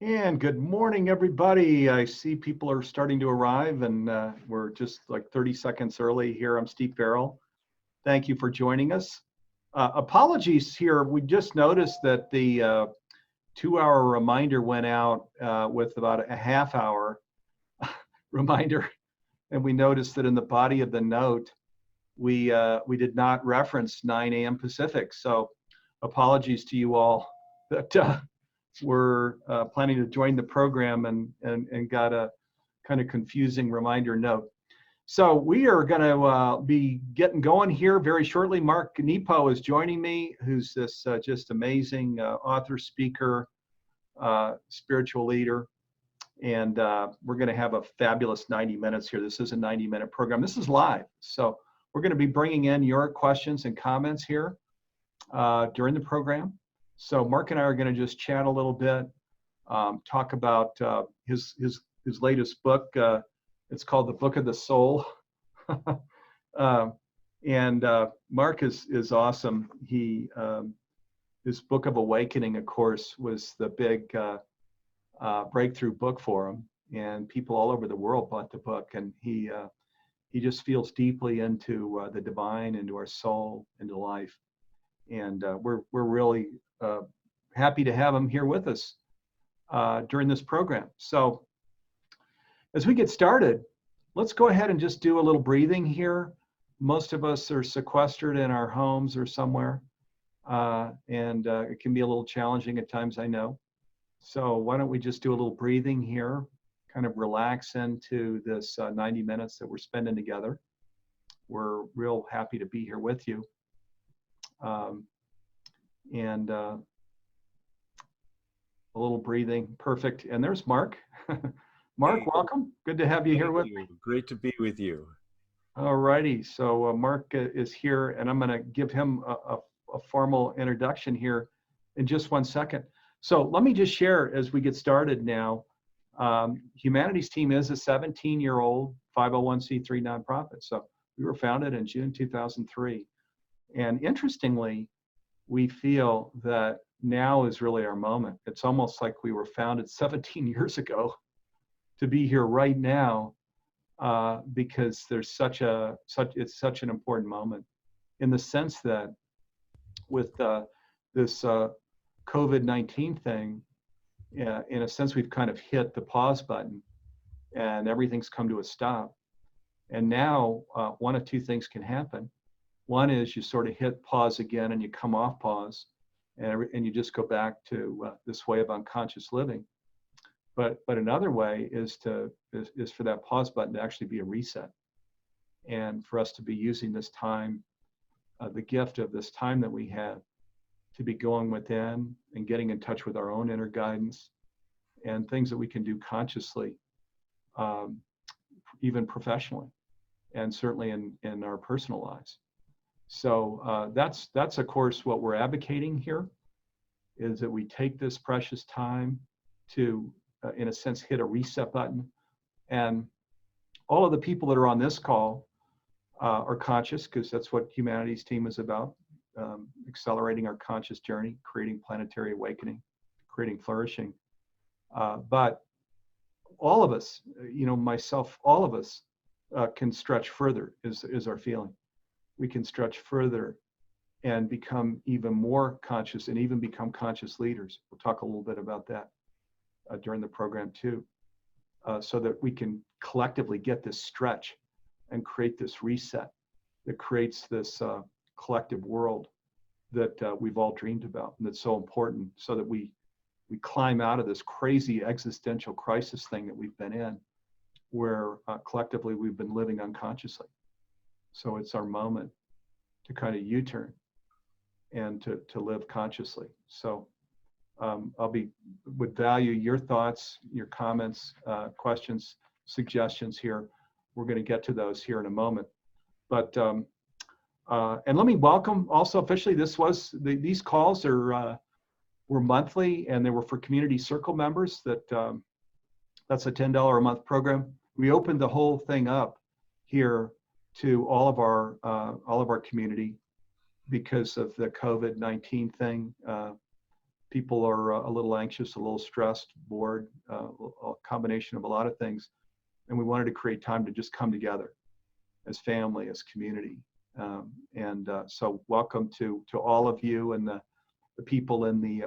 And good morning, everybody. I see people are starting to arrive, and we're just like 30 seconds early here. I'm Steve Farrell. Thank you for joining us. Apologies here. We just noticed that the 2 hour reminder went out with about a half hour reminder, and we noticed that in the body of the note, we did not reference 9 a.m. Pacific. So apologies to you all that were planning to join the program and got a kind of confusing reminder note. So we are going to be getting going here very shortly. Mark Nepo is joining me, who's this just amazing author, speaker, spiritual leader. And we're going to have a fabulous 90 minutes here. This is a 90-minute program. This is live. So we're going to be bringing in your questions and comments here during the program. So Mark and I are going to just chat a little bit, talk about his latest book. It's called The Book of the Soul. And Mark is awesome. His Book of Awakening, of course, was the big breakthrough book for him. And people all over the world bought the book. And he just feels deeply into the divine, into our soul, into life. And we're really happy to have him here with us during this program. So as we get started, let's go ahead and just do a little breathing here. Most of us are sequestered in our homes or somewhere, and it can be a little challenging at times, I know. So why don't we just do a little breathing here, kind of relax into this 90 minutes that we're spending together. We're real happy to be here with you. And a little breathing, perfect. And there's Mark. Mark, Hey, welcome. Good to have you here with you. me. Great to be with you. All righty. So Mark is here, and I'm going to give him a formal introduction here in just 1 second. So let me just share as we get started now. Humanities Team is a 17-year-old 501c3 nonprofit. So we were founded in June 2003. And interestingly, we feel that now is really our moment. It's almost like we were founded 17 years ago to be here right now because there's it's such an important moment in the sense that with this COVID-19 thing, in a sense, we've kind of hit the pause button and everything's come to a stop. And now one of two things can happen. One is you sort of hit pause again and you come off pause and you just go back to this way of unconscious living. But another way is for that pause button to actually be a reset, and for us to be using this time, the gift of this time that we have, to be going within and getting in touch with our own inner guidance and things that we can do consciously, even professionally, and certainly in our personal lives. So that's of course what we're advocating here, is that we take this precious time to, in a sense, hit a reset button. And all of the people that are on this call are conscious, because that's what Humanities Team is about, accelerating our conscious journey, creating planetary awakening, creating flourishing. But all of us, myself, all of us can stretch further, is our feeling. We can stretch further and become even more conscious and even become conscious leaders. We'll talk a little bit about that during the program too, so that we can collectively get this stretch and create this reset that creates this collective world that we've all dreamed about, and that's so important, so that we climb out of this crazy existential crisis thing that we've been in, where collectively we've been living unconsciously. So it's our moment to kind of U-turn and to live consciously. So would value your thoughts, your comments, questions, suggestions here. We're going to get to those here in a moment. But and let me welcome also officially. These calls were monthly, and they were for community circle members. That's a $10 a month program. We opened the whole thing up here to all of our community because of the COVID-19 thing. people are a little anxious, a little stressed, bored, a combination of a lot of things. And we wanted to create time to just come together as family, as community. So welcome to all of you and the people in the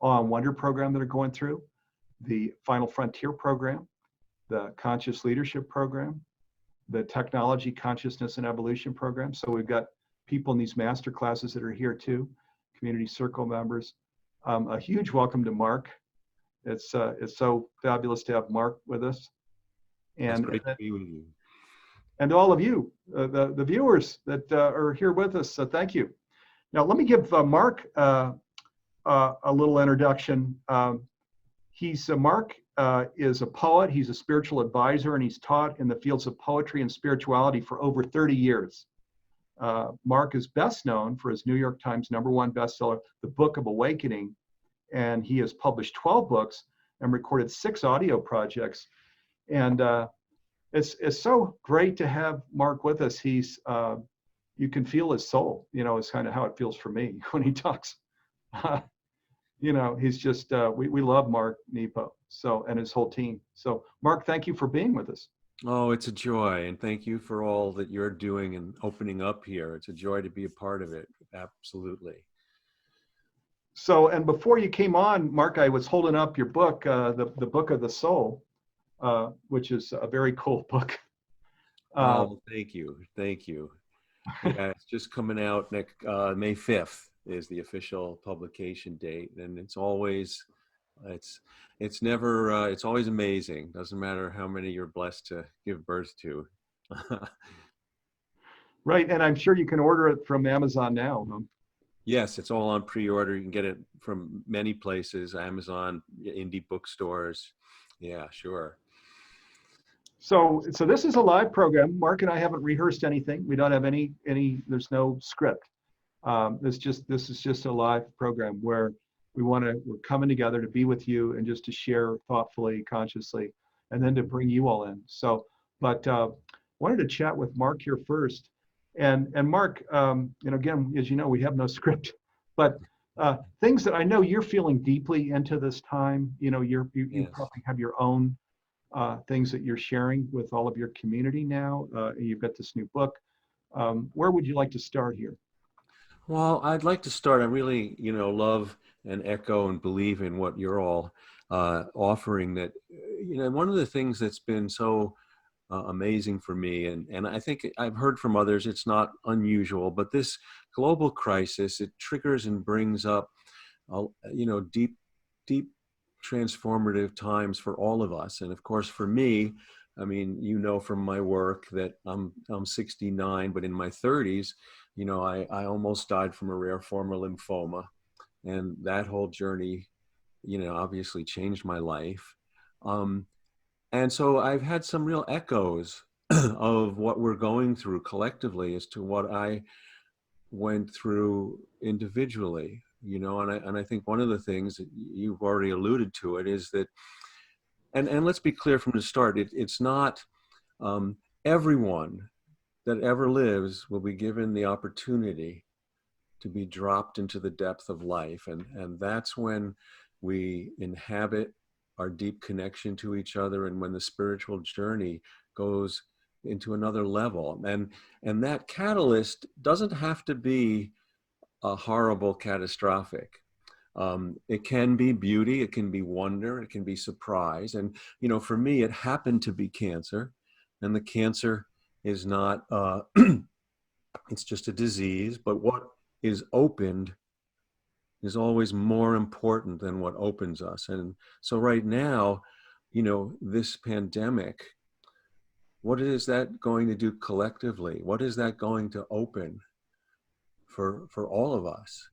Awe and Wonder program that are going through, the Final Frontier program, the Conscious Leadership program, the Technology, Consciousness, and Evolution program. So we've got people in these master classes that are here too, community circle members. A huge welcome to Mark. It's so fabulous to have Mark with us. And it's great to be with you. And all of you, the viewers that are here with us, thank you. Now, let me give Mark a little introduction. Mark is a poet, he's a spiritual advisor, and he's taught in the fields of poetry and spirituality for over 30 years. Mark is best known for his New York Times #1 bestseller, The Book of Awakening, and he has published 12 books and recorded 6 audio projects. And it's so great to have Mark with us. He's you can feel his soul, is kind of how it feels for me when he talks. He's just we love Mark Nepo, and his whole team. So Mark, thank you for being with us. Oh, it's a joy, and thank you for all that you're doing and opening up here. It's a joy to be a part of it. Absolutely. So, and before you came on, Mark, I was holding up your book, the Book of the Soul, which is a very cool book. Thank you. Yeah, it's just coming out next May 5th is the official publication date, and it's always amazing. Doesn't matter how many you're blessed to give birth to. Right, and I'm sure you can order it from Amazon now. Yes, it's all on pre-order. You can get it from many places, Amazon, indie bookstores. Yeah, sure. So this is a live program. Mark and I haven't rehearsed anything. We don't have any. There's no script. This is just a live program where we're coming together to be with you and just to share thoughtfully, consciously, and then to bring you all in. So, but wanted to chat with Mark here first. And Mark, again, as you know, we have no script, but things that I know you're feeling deeply into this time. You Yes. Probably have your own things that you're sharing with all of your community now. You've got this new book. Where would you like to start here? Well, I'd like to start. I really, love and echo and believe in what you're all offering. That, one of the things that's been so amazing for me, and I think I've heard from others, it's not unusual, but this global crisis, it triggers and brings up, deep transformative times for all of us. And of course, for me, I mean, from my work that I'm 69, but in my 30s, I almost died from a rare form of lymphoma. And that whole journey, obviously changed my life. And so I've had some real echoes of what we're going through collectively as to what I went through individually, and I think one of the things that you've already alluded to it is that, and let's be clear from the start, it's not everyone that ever lives will be given the opportunity to be dropped into the depth of life. And that's when we inhabit our deep connection to each other, and when the spiritual journey goes into another level. And that catalyst doesn't have to be a horrible, catastrophic. It can be beauty, it can be wonder, it can be surprise. And, for me, it happened to be cancer. And the cancer is not, it's just a disease, but what is opened is always more important than what opens us. And so right now, this pandemic, what is that going to do collectively? What is that going to open for all of us?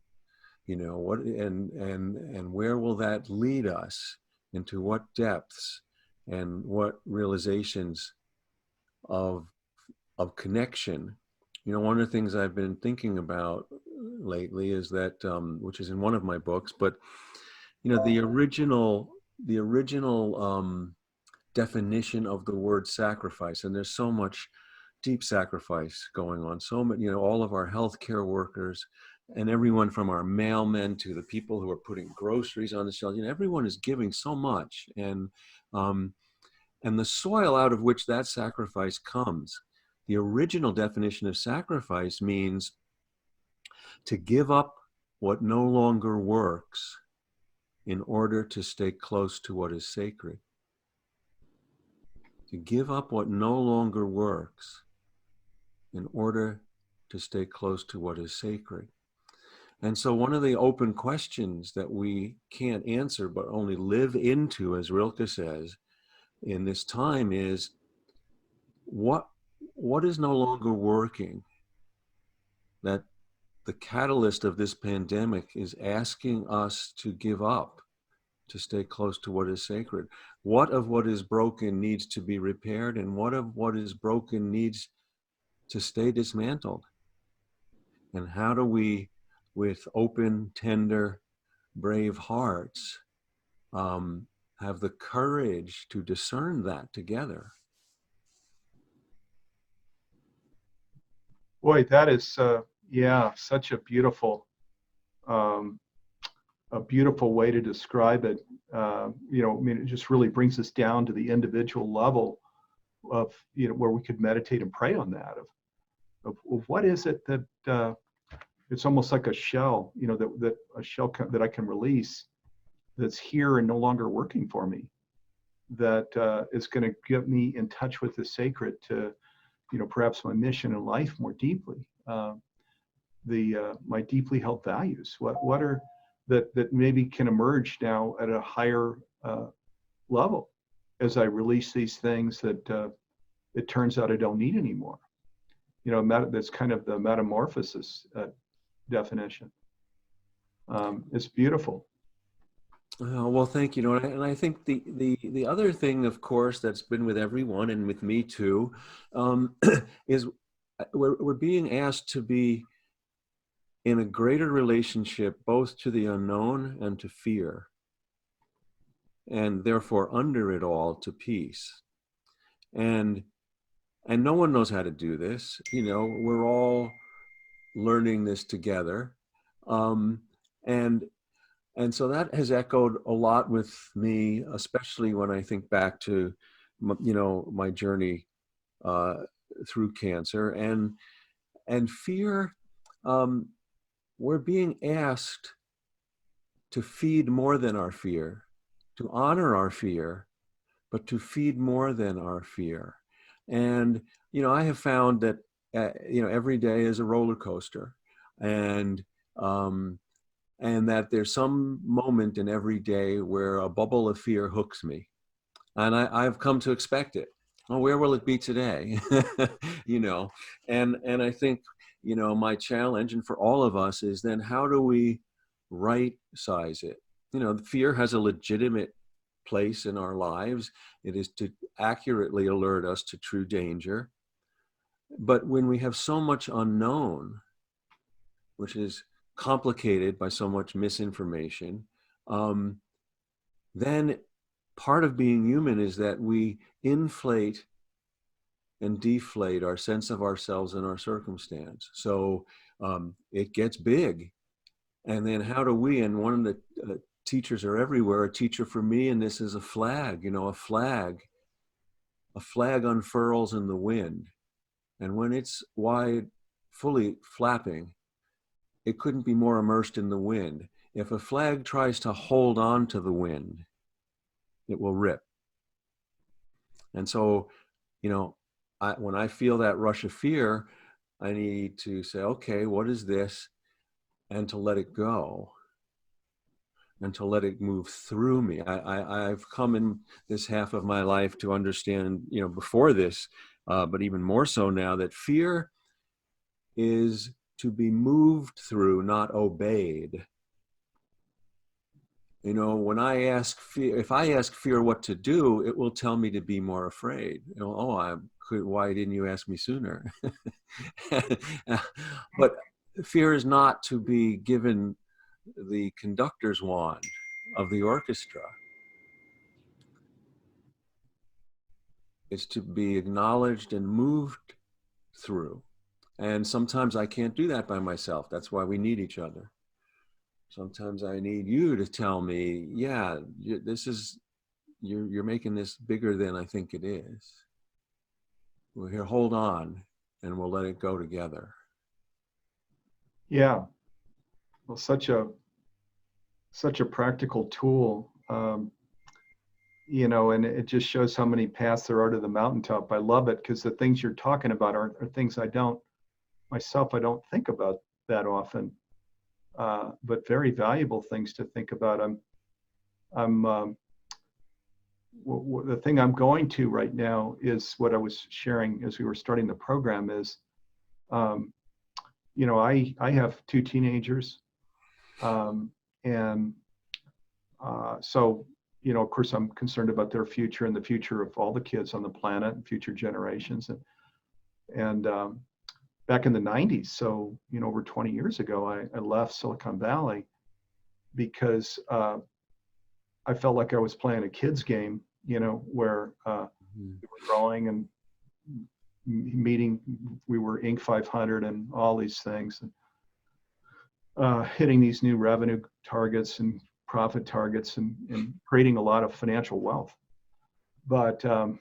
What and where will that lead us? Into what depths and what realizations of connection? One of the things I've been thinking about lately is that, which is in one of my books, but the original definition of the word sacrifice, and there's so much deep sacrifice going on. So many, all of our healthcare workers, and everyone from our mailmen to the people who are putting groceries on the shelves, everyone is giving so much. Um, and the soil out of which that sacrifice comes, the original definition of sacrifice means to give up what no longer works in order to stay close to what is sacred. To give up what no longer works in order to stay close to what is sacred. And so one of the open questions that we can't answer, but only live into, as Rilke says, in this time is, what is no longer working that the catalyst of this pandemic is asking us to give up to stay close to what is sacred? What of what is broken needs to be repaired, and what of what is broken needs to stay dismantled? And how do we, with open, tender, brave hearts, have the courage to discern that together? Boy, that is, yeah, such um, a beautiful way to describe it. I mean, it just really brings us down to the individual level of, where we could meditate and pray on that of what is it that it's almost like a shell, that a shell that I can release that's here and no longer working for me, that is going to get me in touch with the sacred to, perhaps my mission in life more deeply. My deeply held values. What are that maybe can emerge now at a higher level as I release these things that it turns out I don't need anymore. That's kind of the metamorphosis definition. It's beautiful. Well, thank you. And I think the other thing, of course, that's been with everyone and with me too, is we're being asked to be in a greater relationship both to the unknown and to fear, and therefore under it all to peace. And no one knows how to do this. We're all learning this together, and so that has echoed a lot with me, especially when I think back to my journey through cancer and fear. We're being asked to feed more than our fear, to honor our fear, but to feed more than our fear. And I have found that every day is a roller coaster, and that there's some moment in every day where a bubble of fear hooks me, and I've come to expect it. Oh, where will it be today? And I think my challenge, and for all of us, is then how do we right size it? Fear has a legitimate place in our lives. It is to accurately alert us to true danger. But when we have so much unknown, which is complicated by so much misinformation, then part of being human is that we inflate and deflate our sense of ourselves and our circumstance. So it gets big. And then how do we, and one of the teachers are everywhere, a teacher for me, and this is a flag, a flag unfurls in the wind. And when it's wide, fully flapping, it couldn't be more immersed in the wind. If a flag tries to hold on to the wind, it will rip. And so, when I feel that rush of fear, I need to say, okay, what is this? And to let it go, and to let it move through me. I've come in this half of my life to understand, before this, but even more so now, that fear is to be moved through, not obeyed. When I ask fear, if I ask fear what to do, it will tell me to be more afraid. Why didn't you ask me sooner? But fear is not to be given the conductor's wand of the orchestra. It's to be acknowledged and moved through. And sometimes I can't do that by myself. That's why we need each other. Sometimes I need you to tell me, yeah, this is, you're making this bigger than I think it is. Well, here, hold on, and we'll let it go together. Yeah. Well, such a practical tool. And it just shows how many paths there are to the mountaintop. I love it because the things you're talking about are things I don't think about that often, but very valuable things to think about. I'm the thing I'm going to right now is what I was sharing as we were starting the program is, um, I have two teenagers, and so, of course, I'm concerned about their future and the future of all the kids on the planet and future generations. And back in the 90s, so, over 20 years ago, I left Silicon Valley because I felt like I was playing a kid's game, where we were growing and meeting, we were Inc. 500 and all these things, and hitting these new revenue targets and profit targets and creating a lot of financial wealth. But, on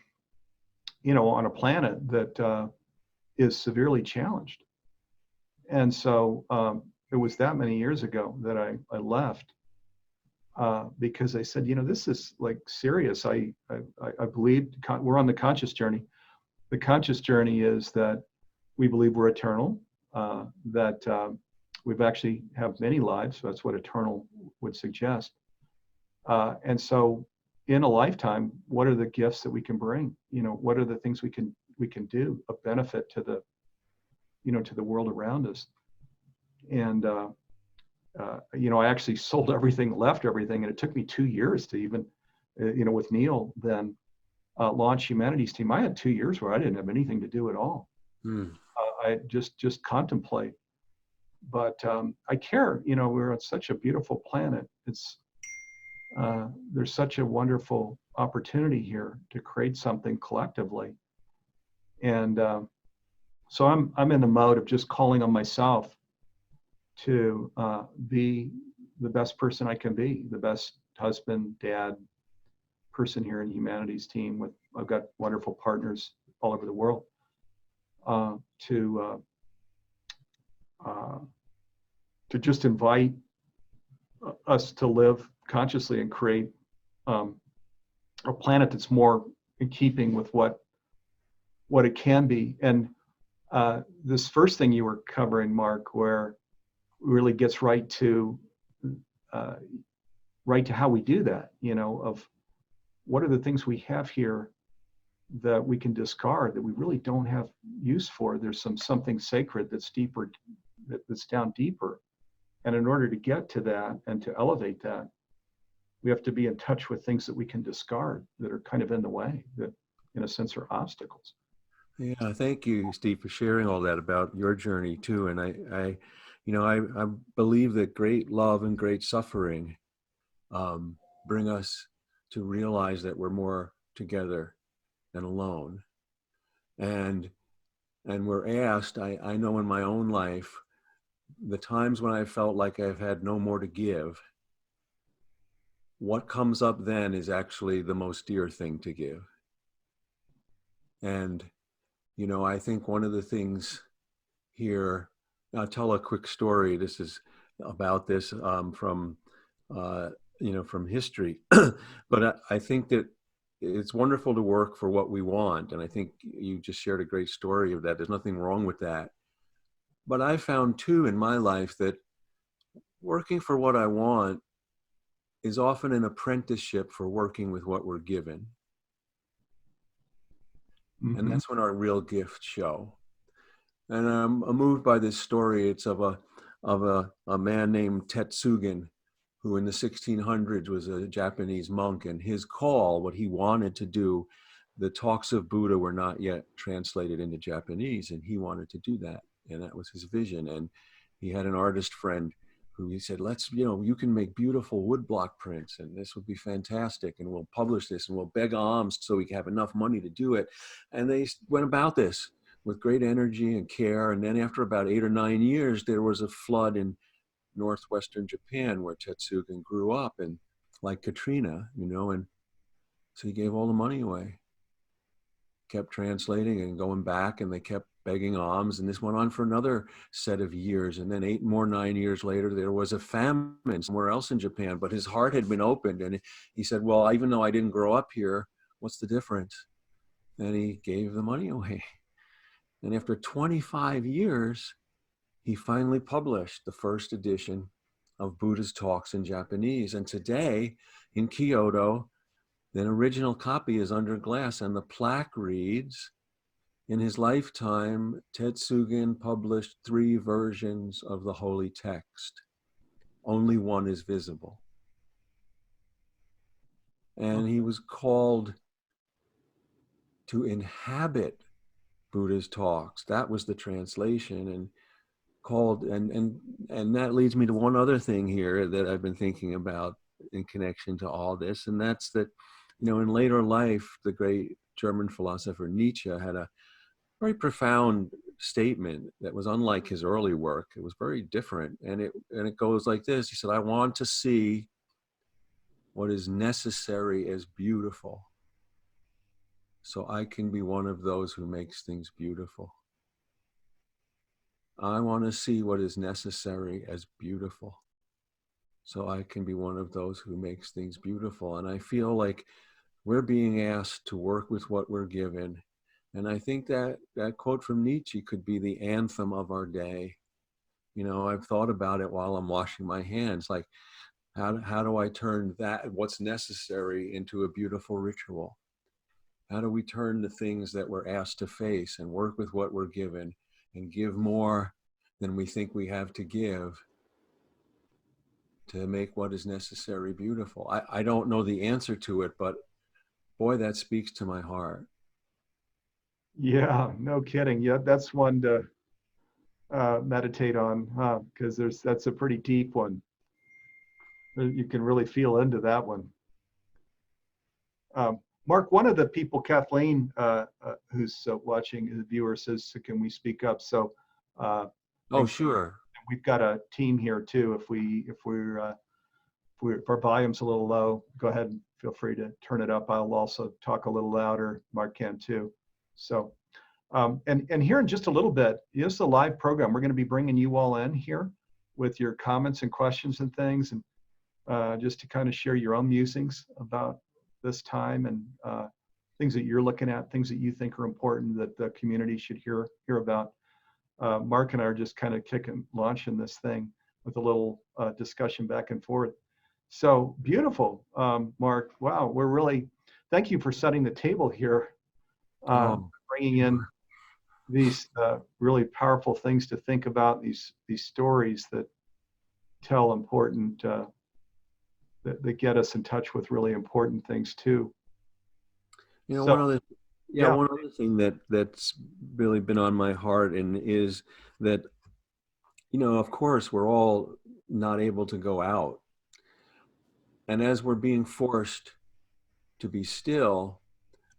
a planet that is severely challenged. And so it was that many years ago that I left because I said, this is like serious. I believe we're on the conscious journey. The conscious journey is that we believe we're eternal, that we've actually have many lives. So that's what eternal would suggest. And so in a lifetime, what are the gifts that we can bring? What are the things we can do of benefit to the, to the world around us? And, I actually sold everything, left everything. And it took me 2 years to even, with Neil, then launch Humanities Team. I had 2 years where I didn't have anything to do at all. I just contemplate. But I care, we're on such a beautiful planet. There's such a wonderful opportunity here to create something collectively. And so I'm in the mode of just calling on myself to be the best person I can be, the best husband, dad, person here in Humanities Team. I've got wonderful partners all over the world to just invite us to live consciously and create a planet that's more in keeping with what it can be. And this first thing you were covering, Mark, where really gets right to how we do that, of what are the things we have here that we can discard that we really don't have use for. There's something sacred that's deeper, that's down deeper. And in order to get to that and to elevate that, we have to be in touch with things that we can discard that are kind of in the way, that in a sense are obstacles. Yeah, thank you, Steve, for sharing all that about your journey too. And I believe that great love and great suffering bring us to realize that we're more together than alone. And we're asked, I know in my own life, the times when I felt like I've had no more to give, what comes up then is actually the most dear thing to give. And, I think one of the things here, I'll tell a quick story. This is about this from history. But I think that it's wonderful to work for what we want. And I think you just shared a great story of that. There's nothing wrong with that. But I found too in my life that working for what I want is often an apprenticeship for working with what we're given. Mm-hmm. And that's when our real gifts show. And I'm moved by this story. It's of a man named Tetsugen, who in the 1600s was a Japanese monk, and his call, what he wanted to do, the talks of Buddha were not yet translated into Japanese, and he wanted to do that. And that was his vision. And he had an artist friend who he said, you can make beautiful woodblock prints, and this would be fantastic, and we'll publish this, and we'll beg alms so we can have enough money to do it. And they went about this with great energy and care. And then after about 8 or 9 years, there was a flood in northwestern Japan where Tetsugen grew up, and like Katrina, and so he gave all the money away, kept translating and going back, and they kept begging alms, and this went on for another set of years. And then 9 years later, there was a famine somewhere else in Japan, but his heart had been opened, and he said, well, even though I didn't grow up here, what's the difference? And he gave the money away. And after 25 years, he finally published the first edition of Buddha's Talks in Japanese. And today in Kyoto, the original copy is under glass, and the plaque reads, in his lifetime, Tetsugen published 3 versions of the holy text. Only one is visible. And he was called to inhabit Buddha's talks. That was the translation, and called, and that leads me to one other thing here that I've been thinking about in connection to all this, and that's that, in later life, the great German philosopher Nietzsche had a very profound statement that was unlike his early work. It was very different, and it goes like this. He said, I want to see what is necessary as beautiful, so I can be one of those who makes things beautiful. I want to see what is necessary as beautiful, so I can be one of those who makes things beautiful. And I feel like we're being asked to work with what we're given. And I think that quote from Nietzsche could be the anthem of our day. I've thought about it while I'm washing my hands, like how do I turn that, what's necessary, into a beautiful ritual? How do we turn the things that we're asked to face and work with what we're given and give more than we think we have to give to make what is necessary beautiful? I don't know the answer to it, but boy, that speaks to my heart. Yeah, no kidding. Yeah, that's one to meditate on, because that's a pretty deep one. You can really feel into that one. Mark, one of the people, Kathleen, who's watching, the viewer, says, can we speak up? So oh, sure. We've got a team here too. If our volume's a little low, go ahead and feel free to turn it up. I'll also talk a little louder. Mark can too. So, and here in just a little bit, this is a live program. We're going to be bringing you all in here with your comments and questions and things, and just to kind of share your own musings about this time, and things that you're looking at, things that you think are important that the community should hear about. Mark and I are just kind of launching this thing with a little discussion back and forth. So beautiful, Mark. Wow, thank you for setting the table here, bringing in these really powerful things to think about, these stories that tell important, that get us in touch with really important things too. One other thing that's really been on my heart, and is that, of course, we're all not able to go out. And as we're being forced to be still,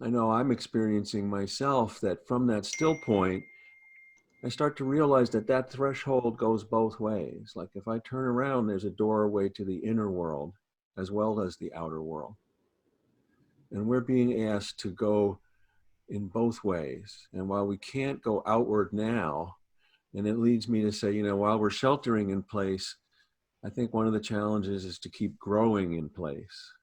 I know I'm experiencing myself that from that still point, I start to realize that threshold goes both ways. Like if I turn around, there's a doorway to the inner world as well as the outer world. And we're being asked to go in both ways. And while we can't go outward now, and it leads me to say, while we're sheltering in place, I think one of the challenges is to keep growing in place.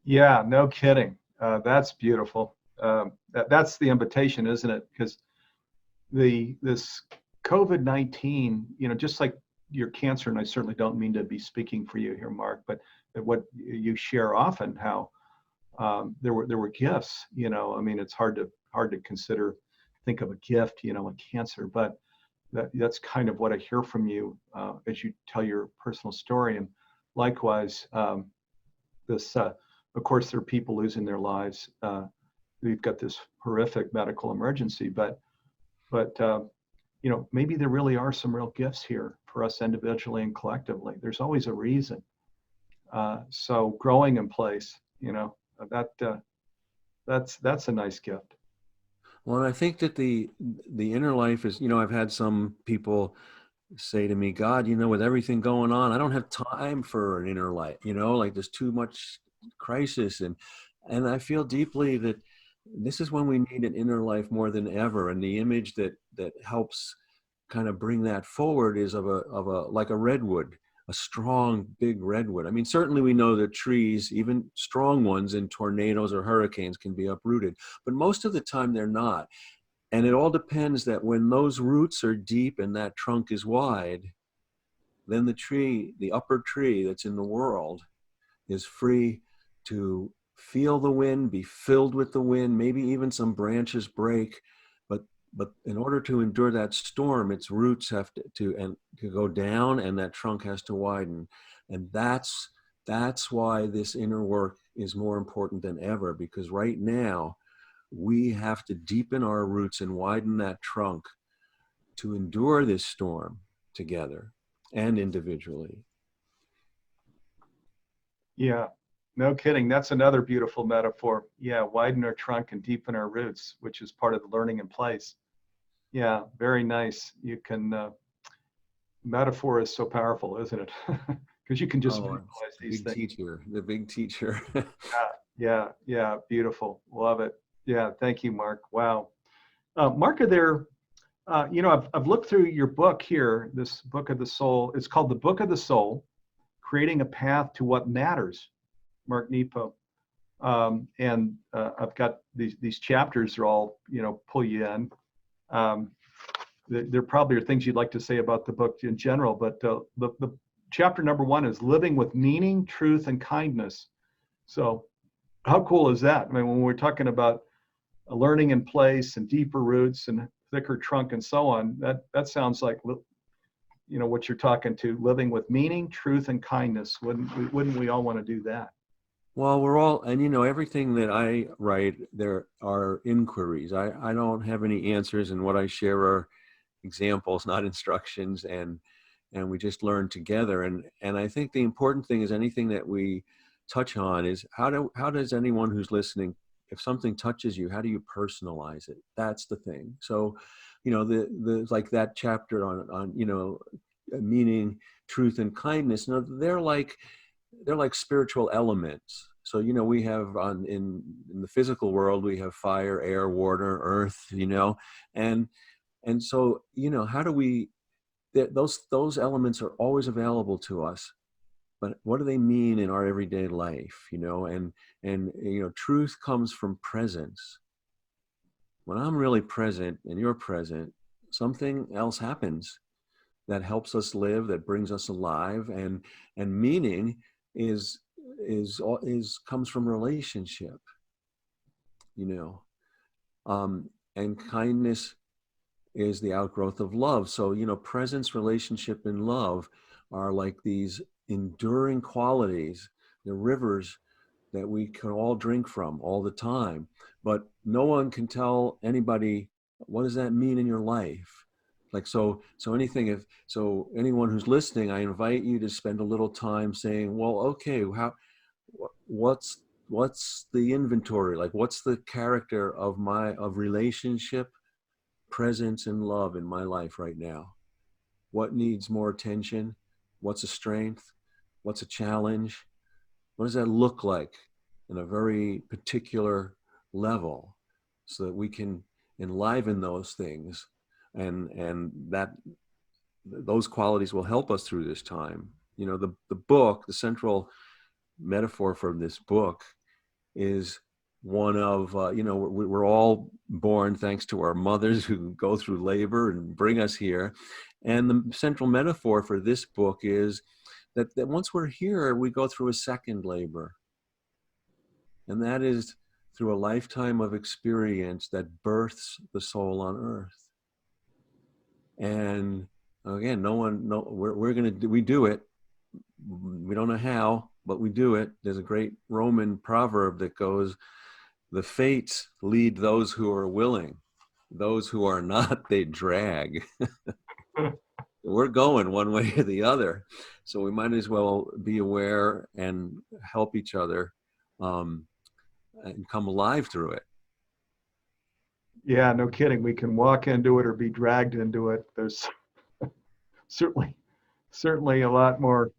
Yeah, no kidding. That's beautiful. That's the invitation, isn't it? Because this COVID-19, just like your cancer, and I certainly don't mean to be speaking for you here, Mark, but what you share often, how there were gifts. I mean, it's hard to think of a gift, in cancer, but that's kind of what I hear from you as you tell your personal story. And likewise, of course, there are people losing their lives. We've got this horrific medical emergency, but maybe there really are some real gifts here for us individually and collectively. There's always a reason. So growing in place, That's a nice gift. Well, and I think that the inner life is, I've had some people say to me, God, with everything going on, I don't have time for an inner life, like there's too much crisis. And I feel deeply that this is when we need an inner life more than ever. And the image that helps kind of bring that forward is of a like a redwood, a strong big redwood. I mean, certainly we know that trees, even strong ones in tornadoes or hurricanes, can be uprooted, but most of the time they're not. And it all depends that when those roots are deep and that trunk is wide, then the tree, the upper tree that's in the world, is free to feel the wind, be filled with the wind, maybe even some branches break. But in order to endure that storm, its roots have to go down, and that trunk has to widen. And that's why this inner work is more important than ever, because right now we have to deepen our roots and widen that trunk to endure this storm together and individually. Yeah, no kidding. That's another beautiful metaphor. Yeah, widen our trunk and deepen our roots, which is part of the learning in place. Yeah, very nice. You can, metaphor is so powerful, isn't it? Because you can just Oh, it's visualize the these big things. teacher, the big teacher. Yeah, yeah, beautiful. Love it. Yeah, thank you, Mark. Wow. Mark, are there, I've looked through your book here, this Book of the Soul. It's called The Book of the Soul, Creating a Path to What Matters, Mark Nepo. And I've got these chapters are all, pull you in. Um, there probably are things you'd like to say about the book in general, but the chapter number 1 is Living with Meaning, Truth, and Kindness. So how cool is that? I mean, when we're talking about a learning in place and deeper roots and thicker trunk and so on, that sounds like, what you're talking to, living with meaning, truth, and kindness. Wouldn't we all want to do that? Well, we're all, and everything that I write, there are inquiries. I don't have any answers, and what I share are examples, not instructions, and we just learn together. And I think the important thing is anything that we touch on is how does anyone who's listening, if something touches you, how do you personalize it? That's the thing. So, the like that chapter on meaning, truth, and kindness. They're like spiritual elements. So, we have in the physical world, we have fire, air, water, earth, and so, how do we, those elements are always available to us, but what do they mean in our everyday life, and truth comes from presence. When I'm really present and you're present, something else happens that helps us live, that brings us alive, and meaning is comes from relationship, you know, and kindness is the outgrowth of love. So, presence, relationship, and love are like these enduring qualities, the rivers that we can all drink from all the time. But no one can tell anybody, what does that mean in your life? Like, so anyone who's listening, I invite you to spend a little time saying, well, okay, what's the inventory? Like, what's the character of relationship, presence, and love in my life right now? What needs more attention? What's a strength? What's a challenge? What does that look like in a very particular level, so that we can enliven those things, and that those qualities will help us through this time. The book, the central metaphor for this book is one of, we're all born thanks to our mothers who go through labor and bring us here. And the central metaphor for this book is that once we're here, we go through a second labor. And that is through a lifetime of experience that births the soul on earth. And again, we do it. We don't know how, but we do it. There's a great Roman proverb that goes, the fates lead those who are willing. Those who are not, they drag. We're going one way or the other. So we might as well be aware and help each other and come alive through it. Yeah, no kidding. We can walk into it or be dragged into it. There's certainly certainly a lot more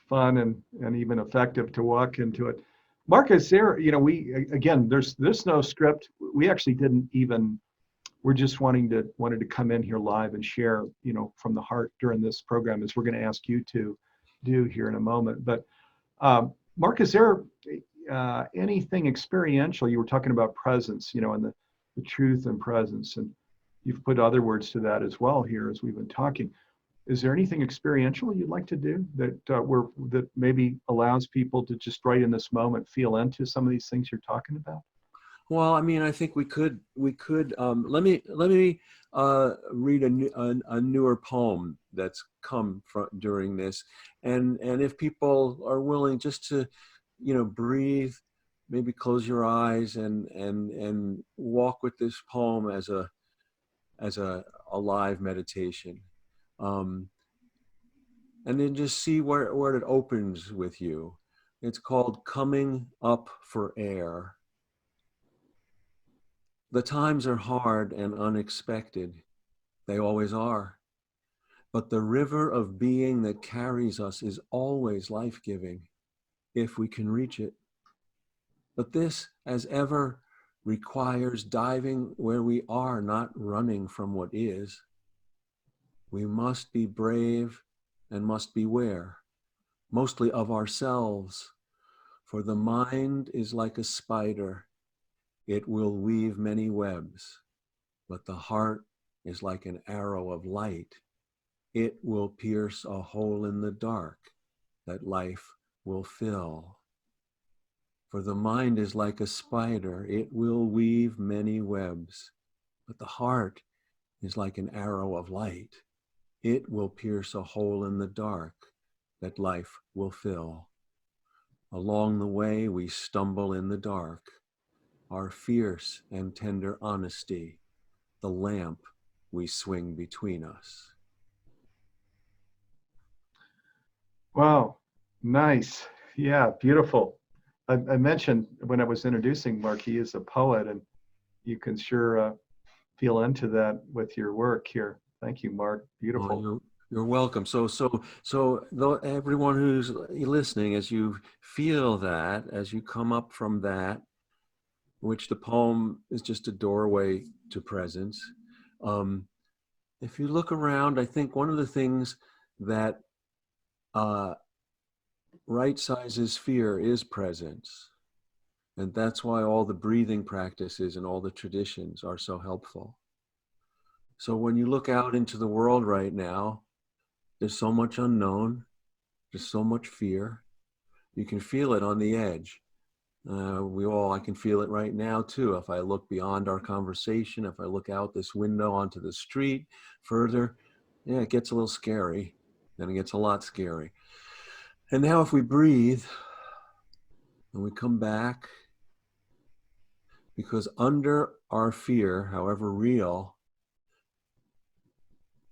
fun and even effective to walk into it. Marcus, there, we again, there's no script. We actually didn't even. We're just wanted to come in here live and share, from the heart during this program, as we're going to ask you to do here in a moment. But Mark, is there anything experiential? You were talking about presence, and the truth and presence, and you've put other words to that as well here as we've been talking. Is there anything experiential you'd like to do that maybe allows people to just right in this moment feel into some of these things you're talking about? Well, I mean, I think we could. Let me read a newer poem that's come from during this, and if people are willing, just to, breathe, maybe close your eyes and walk with this poem as a live meditation, and then just see where it opens with you. It's called "Coming Up for Air." The times are hard and unexpected. They always are. But the river of being that carries us is always life-giving, if we can reach it. But this, as ever, requires diving where we are, not running from what is. We must be brave and must beware, mostly of ourselves, for the mind is like a spider. It will weave many webs, but the heart is like an arrow of light. It will pierce a hole in the dark that life will fill. For the mind is like a spider. It will weave many webs, but the heart is like an arrow of light. It will pierce a hole in the dark that life will fill. Along the way, we stumble in the dark. Our fierce and tender honesty, the lamp we swing between us. Wow, nice. Yeah, beautiful. I mentioned when I was introducing Mark, he is a poet, and you can sure feel into that with your work here. Thank you, Mark. Oh, Beautiful. you're welcome. Everyone who's listening, as you feel that, as you come up from that, which the poem is just a doorway to presence. If you look around, I think one of the things that right sizes fear is presence. And that's why all the breathing practices and all the traditions are so helpful. So when you look out into the world right now, there's so much unknown, there's so much fear. You can feel it on the edge. I can feel it right now too. If I look beyond our conversation, if I look out this window onto the street further, yeah, it gets a little scary. Then it gets a lot scary. And now if we breathe and we come back, because under our fear, however real,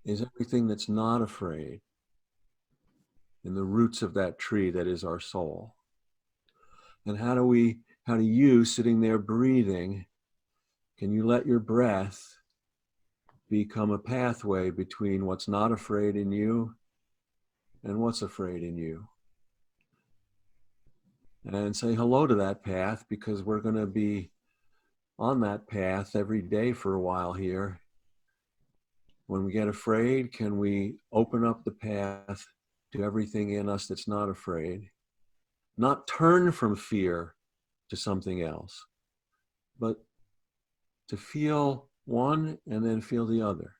is everything that's not afraid in the roots of that tree that is our soul. And how do you, sitting there breathing, can you let your breath become a pathway between what's not afraid in you and what's afraid in you? And say hello to that path, because we're going to be on that path every day for a while here. When we get afraid, can we open up the path to everything in us that's not afraid? Not turn from fear to something else, but to feel one and then feel the other.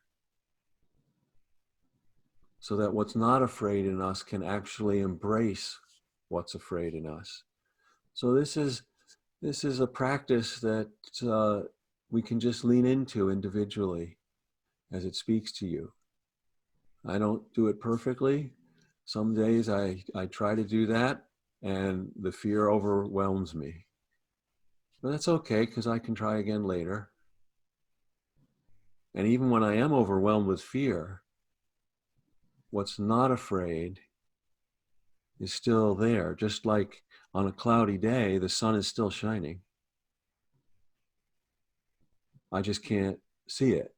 So that what's not afraid in us can actually embrace what's afraid in us. So this is a practice that we can just lean into individually as it speaks to you. I don't do it perfectly. Some days I try to do that and the fear overwhelms me. But that's okay, because I can try again later. And even when I am overwhelmed with fear, what's not afraid is still there. Just like on a cloudy day, the sun is still shining. I just can't see it,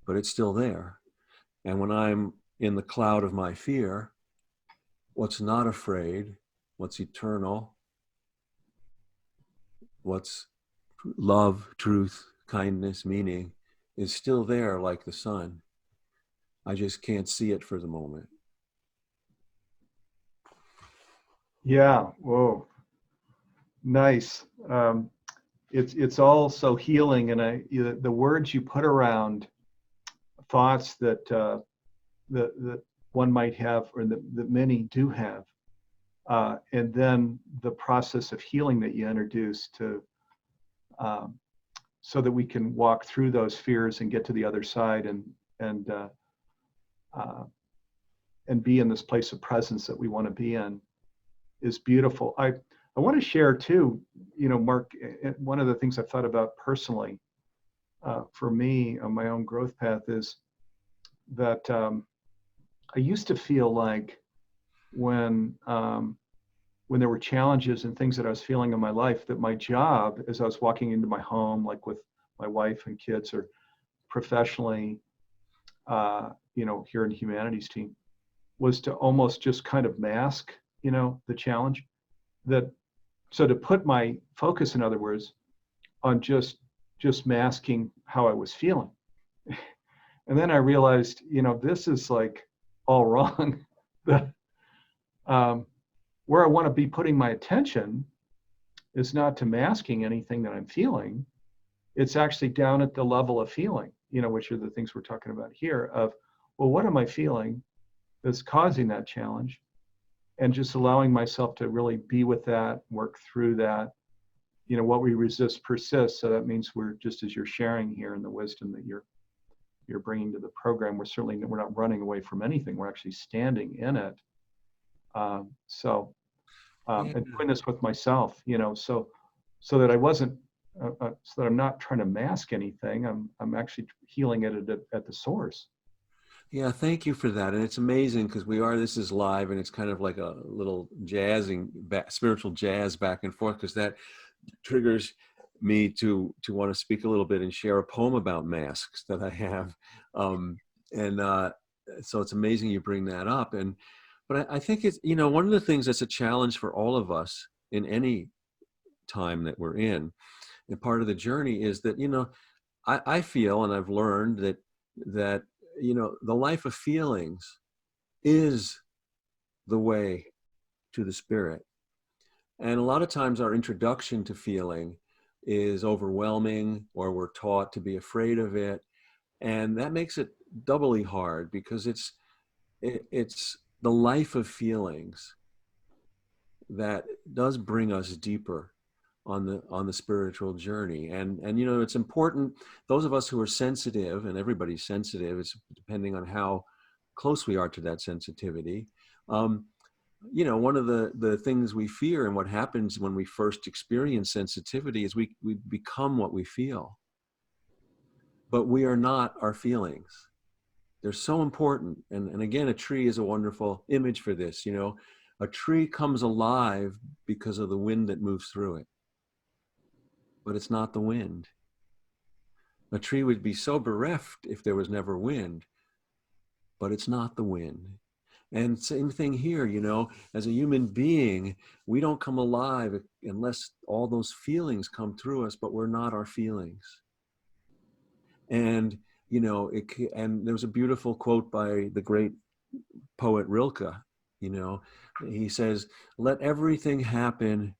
but it's still there. And when I'm in the cloud of my fear, what's not afraid, what's eternal, what's love, truth, kindness, meaning, is still there like the sun. I just can't see it for the moment. Yeah. Whoa. Nice. It's all so healing, and the words you put around thoughts that one might have, or that many do have, and then the process of healing that you introduce to, um, so that we can walk through those fears and get to the other side, and uh, and be in this place of presence that we want to be in, is beautiful. I want to share too, Mark, one of the things I've thought about personally, for me on my own growth path, is that I used to feel like when there were challenges and things that I was feeling in my life, that my job, as I was walking into my home, like with my wife and kids, or professionally, here in the humanities team, was to almost just kind of mask, the challenge. That So to put my focus, in other words, on just masking how I was feeling. And then I realized, this is like all wrong. That um, where I want to be putting my attention is not to masking anything that I'm feeling. It's actually down at the level of feeling, which are the things we're talking about here, of, well, what am I feeling that's causing that challenge? And just allowing myself to really be with that, work through that. What we resist persists. So that means we're, just as you're sharing here, and the wisdom that you're bringing to the program, we're not running away from anything. We're actually standing in it. Yeah. And doing this with myself, so that I wasn't, so that I'm not trying to mask anything. I'm actually healing it at the source. Yeah, thank you for that. And it's amazing because this is live, and it's kind of like a little spiritual jazz back and forth, because that triggers me to want to speak a little bit and share a poem about masks that I have. Um, and so it's amazing you bring that up. But I think it's, one of the things that's a challenge for all of us in any time that we're in, and part of the journey, is that, I feel, and I've learned that the life of feelings is the way to the spirit. And a lot of times our introduction to feeling is overwhelming, or we're taught to be afraid of it, and that makes it doubly hard, because it's the life of feelings that does bring us deeper on the spiritual journey. And it's important, those of us who are sensitive, and everybody's sensitive, it's depending on how close we are to that sensitivity. One of the things we fear, and what happens when we first experience sensitivity, is we become what we feel. But we are not our feelings. They're so important. And again, a tree is a wonderful image for this. A tree comes alive because of the wind that moves through it. But it's not the wind. A tree would be so bereft if there was never wind, but it's not the wind. And same thing here, as a human being, we don't come alive unless all those feelings come through us, but we're not our feelings. And, and there was a beautiful quote by the great poet Rilke. He says, "Let everything happen,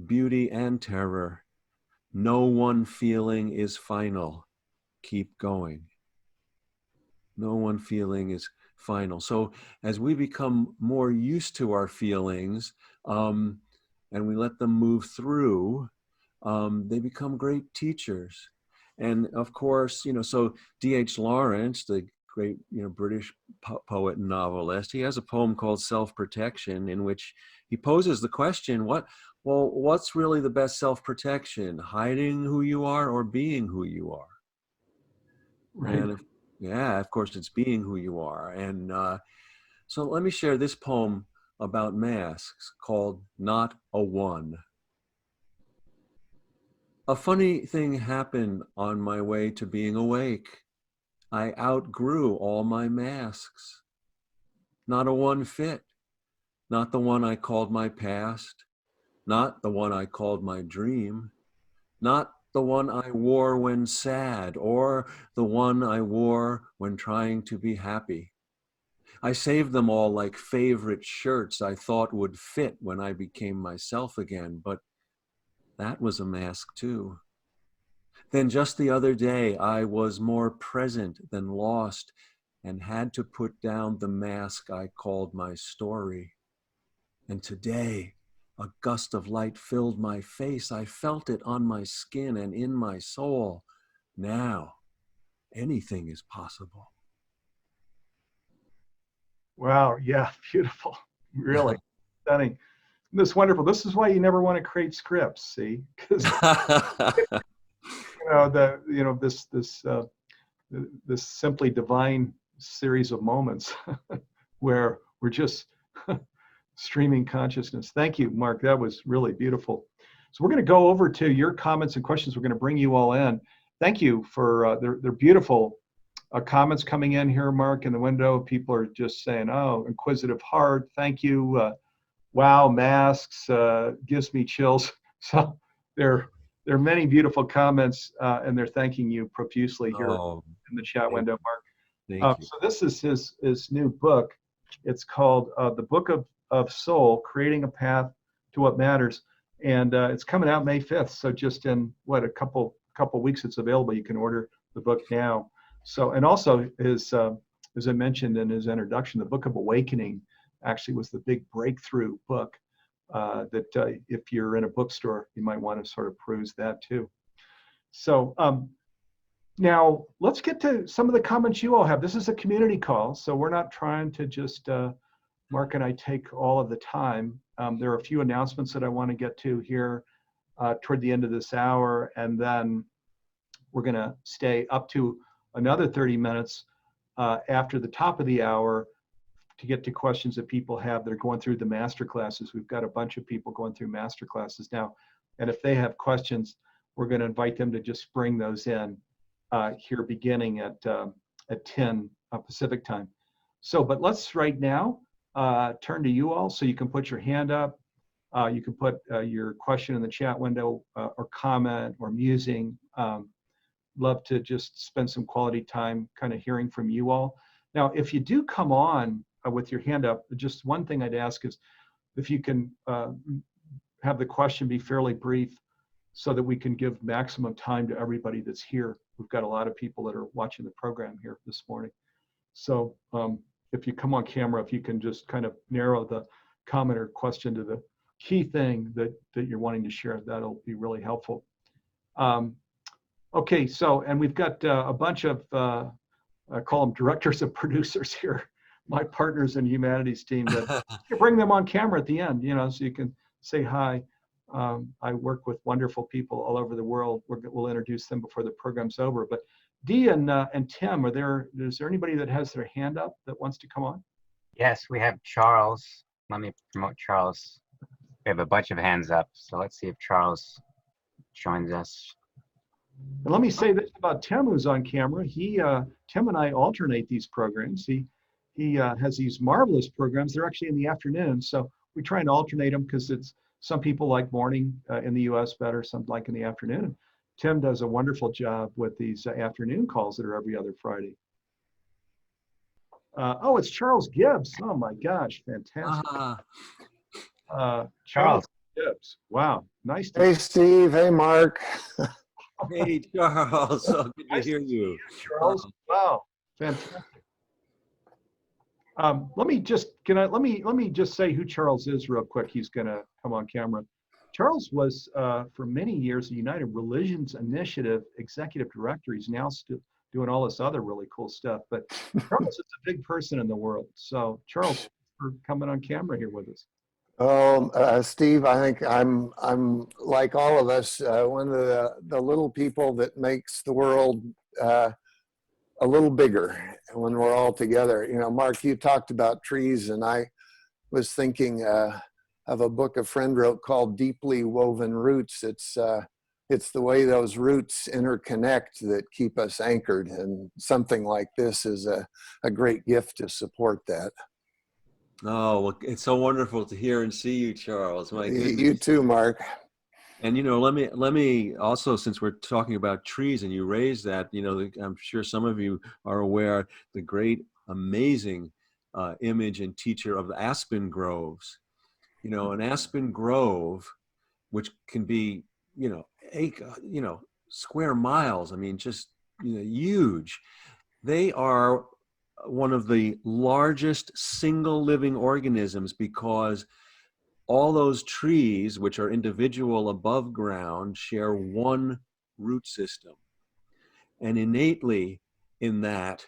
beauty and terror. No one feeling is final. Keep going." No one feeling is final. So as we become more used to our feelings, and we let them move through, they become great teachers. And of course, so D.H. Lawrence, the great, British poet and novelist, he has a poem called Self-Protection, in which he poses the question, what's really the best self-protection? Hiding who you are, or being who you are? Right. And yeah, of course, it's being who you are. And so let me share this poem about masks, called Not a One. A funny thing happened on my way to being awake. I outgrew all my masks. Not a one fit. Not the one I called my past. Not the one I called my dream. Not the one I wore when sad, or the one I wore when trying to be happy. I saved them all like favorite shirts I thought would fit when I became myself again, but that was a mask too. Then just the other day, I was more present than lost and had to put down the mask I called my story. And today, a gust of light filled my face. I felt it on my skin and in my soul. Now, anything is possible. Wow. Yeah. Beautiful. Really stunning. This wonderful. This is why you never want to create scripts. See, because this simply divine series of moments where we're just streaming consciousness. Thank you, Mark. That was really beautiful. So we're going to go over to your comments and questions. We're going to bring you all in. Thank you for they're beautiful comments coming in here, Mark, in the window. People are just saying, "Oh, inquisitive heart. Thank you. Wow, masks gives me chills." So there there are many beautiful comments, and they're thanking you profusely here Oh, in the chat thank, window, Mark. thank you. So this is his new book. It's called The Book of Soul: Creating a Path to What Matters, and it's coming out May 5th. So just in what, a couple weeks, it's available. You can order the book now. So, and also his as I mentioned in his introduction, the Book of Awakening actually was the big breakthrough book that if you're in a bookstore, you might want to sort of peruse that too. So now, let's get to some of the comments you all have. This is a community call, so we're not trying to just, Mark and I take all of the time. There are a few announcements that I want to get to here toward the end of this hour, and then we're going to stay up to another 30 minutes after the top of the hour to get to questions that people have that are going through the master classes. We've got a bunch of people going through master classes now, and if they have questions, we're going to invite them to just bring those in here beginning at 10 Pacific time. So, but let's right now turn to you all, so you can put your hand up. You can put your question in the chat window or comment or musing. Love to just spend some quality time kind of hearing from you all. Now, if you do come on with your hand up, just one thing I'd ask is if you can have the question be fairly brief so that we can give maximum time to everybody that's here. We've got a lot of people that are watching the program here this morning. So if you come on camera, if you can just kind of narrow the comment or question to the key thing that you're wanting to share, that'll be really helpful. Okay, so, and we've got a bunch of, I call them directors and producers here, my partners in humanities team, that you bring them on camera at the end, so you can say hi. I work with wonderful people all over the world. We'll introduce them before the program's over. But Dee and Tim, is there anybody that has their hand up that wants to come on? Yes, we have Charles. Let me promote Charles. We have a bunch of hands up, so let's see if Charles joins us. And let me say this about Tim, who's on camera. Tim and I alternate these programs. He has these marvelous programs. They're actually in the afternoon, so we try and alternate them because some people like morning in the U.S. better, some like in the afternoon. Tim does a wonderful job with these afternoon calls that are every other Friday. Oh, it's Charles Gibbs. Oh my gosh, fantastic. Charles Gibbs. Wow, nice to Hey, Steve. Hey, Mark. Hey, Charles. So good to Nice hear to see you. Charles. Wow, fantastic. Let me just say who Charles is real quick. He's gonna come on camera. Charles was for many years the United Religions Initiative executive director. He's now still doing all this other really cool stuff. But Charles is a big person in the world. So Charles, thanks for coming on camera here with us. Oh, Steve, I think I'm like all of us, one of the little people that makes the world a little bigger when we're all together. Mark, you talked about trees, and I was thinking of a book a friend wrote called Deeply Woven Roots. It's it's the way those roots interconnect that keep us anchored. And something like this is a great gift to support that. Oh, well, it's so wonderful to hear and see you, Charles. My goodness. You too, Mark. And let me also, since we're talking about trees and you raised that, I'm sure some of you are aware the great, amazing image and teacher of the aspen groves. An aspen grove, which can be, acre, square miles. I mean, just huge. They are one of the largest single living organisms because all those trees, which are individual above ground, share one root system. And innately in that,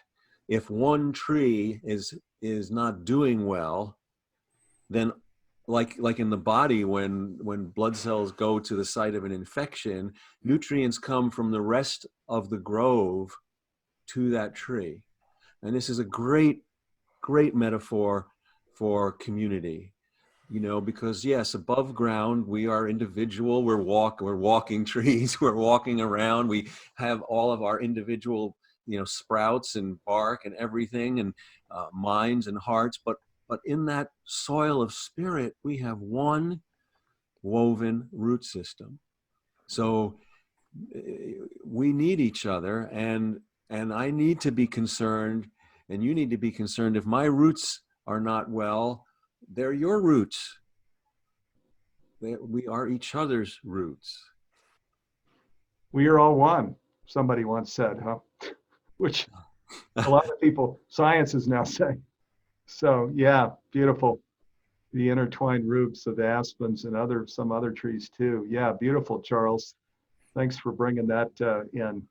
if one tree is not doing well, then like in the body, when blood cells go to the site of an infection, nutrients come from the rest of the grove to that tree. And this is a great metaphor for community. Because yes, above ground, we are individual, we're walking trees, we're walking around, we have all of our individual, sprouts and bark and everything, and minds and hearts, but in that soil of spirit, we have one woven root system. So we need each other, and I need to be concerned, and you need to be concerned. If my roots are not well, they're your roots. We are each other's roots. We are all one, somebody once said, huh? Which a lot of people, science is now saying. So yeah, beautiful. The intertwined roots of the aspens and some other trees too. Yeah, beautiful, Charles. Thanks for bringing that in.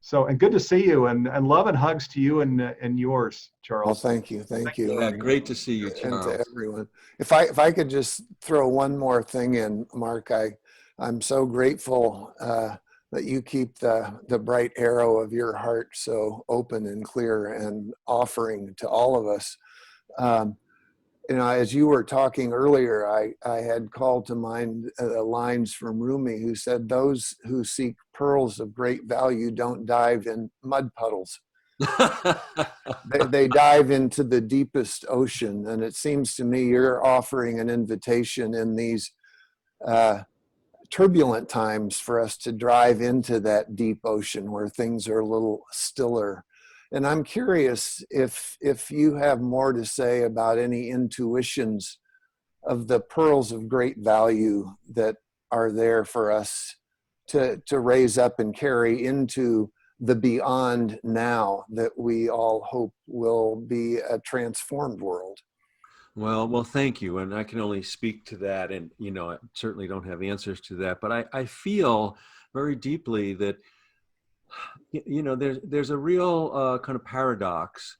So, and good to see you, and love and hugs to you and yours, Well, Charles. thank you. Thank you. Yeah, great to see you, And Charles. to everyone. If I could just throw one more thing in, Mark, I'm so grateful that you keep the bright arrow of your heart so open and clear and offering to all of us. As you were talking earlier, I had called to mind lines from Rumi, who said, "Those who seek pearls of great value don't dive in mud puddles. They dive into the deepest ocean." And it seems to me you're offering an invitation in these turbulent times for us to drive into that deep ocean where things are a little stiller. And I'm curious if you have more to say about any intuitions of the pearls of great value that are there for us to raise up and carry into the beyond now that we all hope will be a transformed world. Well, thank you. And I can only speak to that. And, I certainly don't have answers to that, but I feel very deeply that, there's a real kind of paradox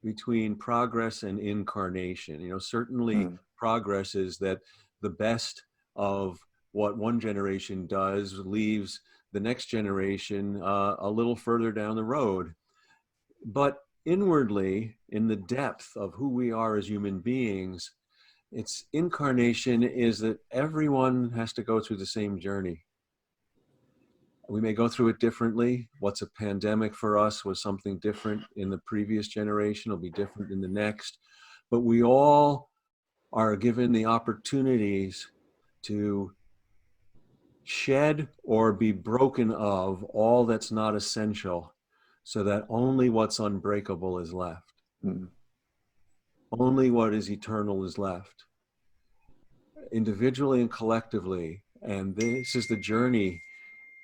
between progress and incarnation. Certainly progress is that the best of what one generation does leaves the next generation a little further down the road. But inwardly, in the depth of who we are as human beings, its incarnation is that everyone has to go through the same journey. We may go through it differently. What's a pandemic for us was something different in the previous generation. It'll be different in the next. But we all are given the opportunities to shed or be broken of all that's not essential, so that only what's unbreakable is left. Only what is eternal is left. Individually and collectively. And this is the journey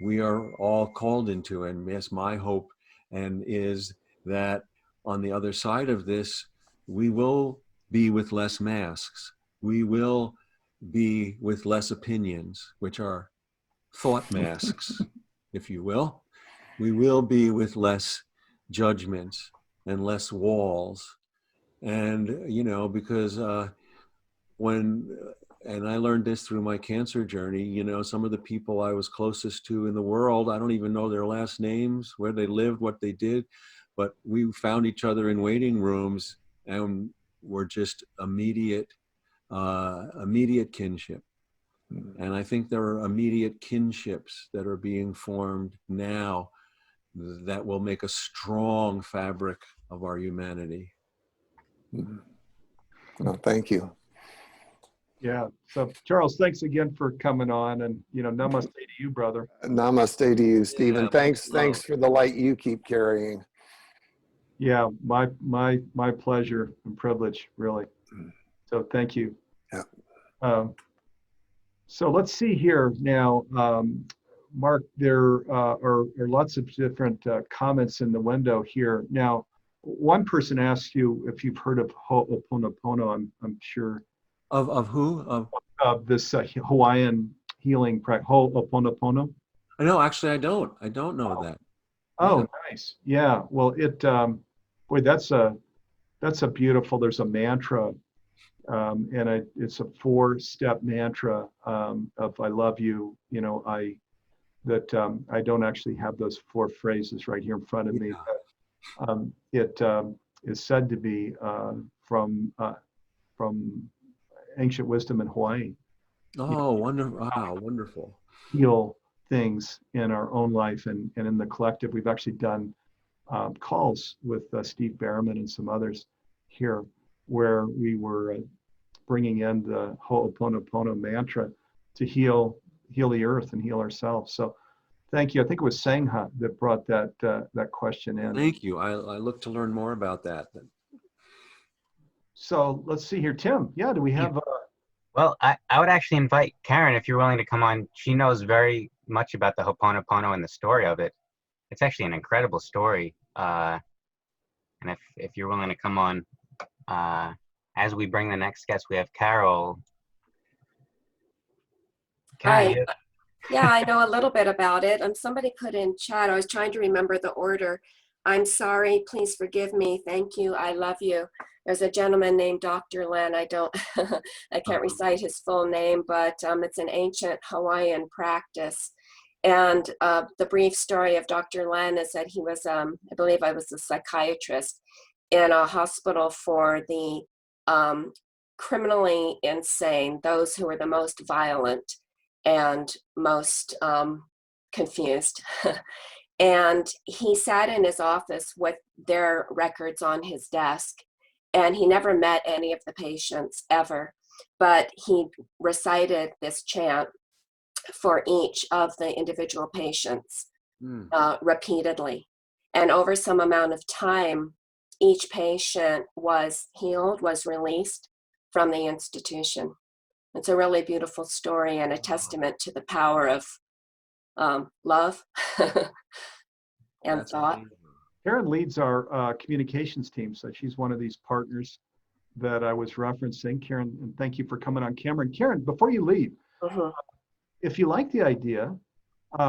we are all called into. And yes, my hope and is that on the other side of this, we will be with less masks. We will be with less opinions, which are thought masks, if you will. We will be with less judgments and less walls. And, because and I learned this through my cancer journey, some of the people I was closest to in the world, I don't even know their last names, where they lived, what they did, but we found each other in waiting rooms and were just immediate kinship. And I think there are immediate kinships that are being formed now that will make a strong fabric of our humanity. Well, thank you. Yeah. So Charles, thanks again for coming on, and namaste to you, brother. Namaste to you, Stephen. Yeah, Thanks love. for the light you keep carrying. Yeah, my pleasure and privilege, really. So thank you. Yeah. So let's see here now, Mark. There are lots of different comments in the window here. Now, one person asked you if you've heard of Ho'oponopono. I'm sure Of who? Of this Hawaiian healing practice, Ho'oponopono. no, actually, I don't. I don't know that. Oh, Yeah. nice. Yeah. Well, boy, that's a beautiful. There's a mantra, and it's a 4-step mantra of "I love you." I don't actually have those 4 phrases right here in front of me. Yeah. But, it is said to be from ancient wisdom in Hawaii. Oh, wonderful! Wow, wonderful. Heal things in our own life and in the collective. We've actually done calls with Steve Behrman and some others here where we were bringing in the Ho'oponopono mantra to heal the earth and heal ourselves. So thank you. I think it was Sangha that brought that question in. Thank you. I look to learn more about that. So let's see here. Tim, yeah, do we have Well, I would actually invite Karen if you're willing to come on. She knows very much about the Ho'oponopono and the story of it. It's actually an incredible story. And if you're willing to come on, as we bring the next guest, we have Carol. Hi. Karen, Yeah, I know a little bit about it. Somebody put in chat, I was trying to remember the order. I'm sorry, please forgive me. Thank you, I love you. There's a gentleman named Dr. Len. I can't recite his full name, but it's an ancient Hawaiian practice. And the brief story of Dr. Len is that he was, I believe I was a psychiatrist in a hospital for the criminally insane, those who were the most violent and most confused. And he sat in his office with their records on his desk, and he never met any of the patients ever, but he recited this chant for each of the individual patients repeatedly. And over some amount of time, each patient was healed, was released from the institution. It's a really beautiful story and a testament to the power of love and That's thought. amazing. Karen leads our communications team, so she's one of these partners that I was referencing. Karen, and thank you for coming on camera. And Karen, before you leave, if you like the idea,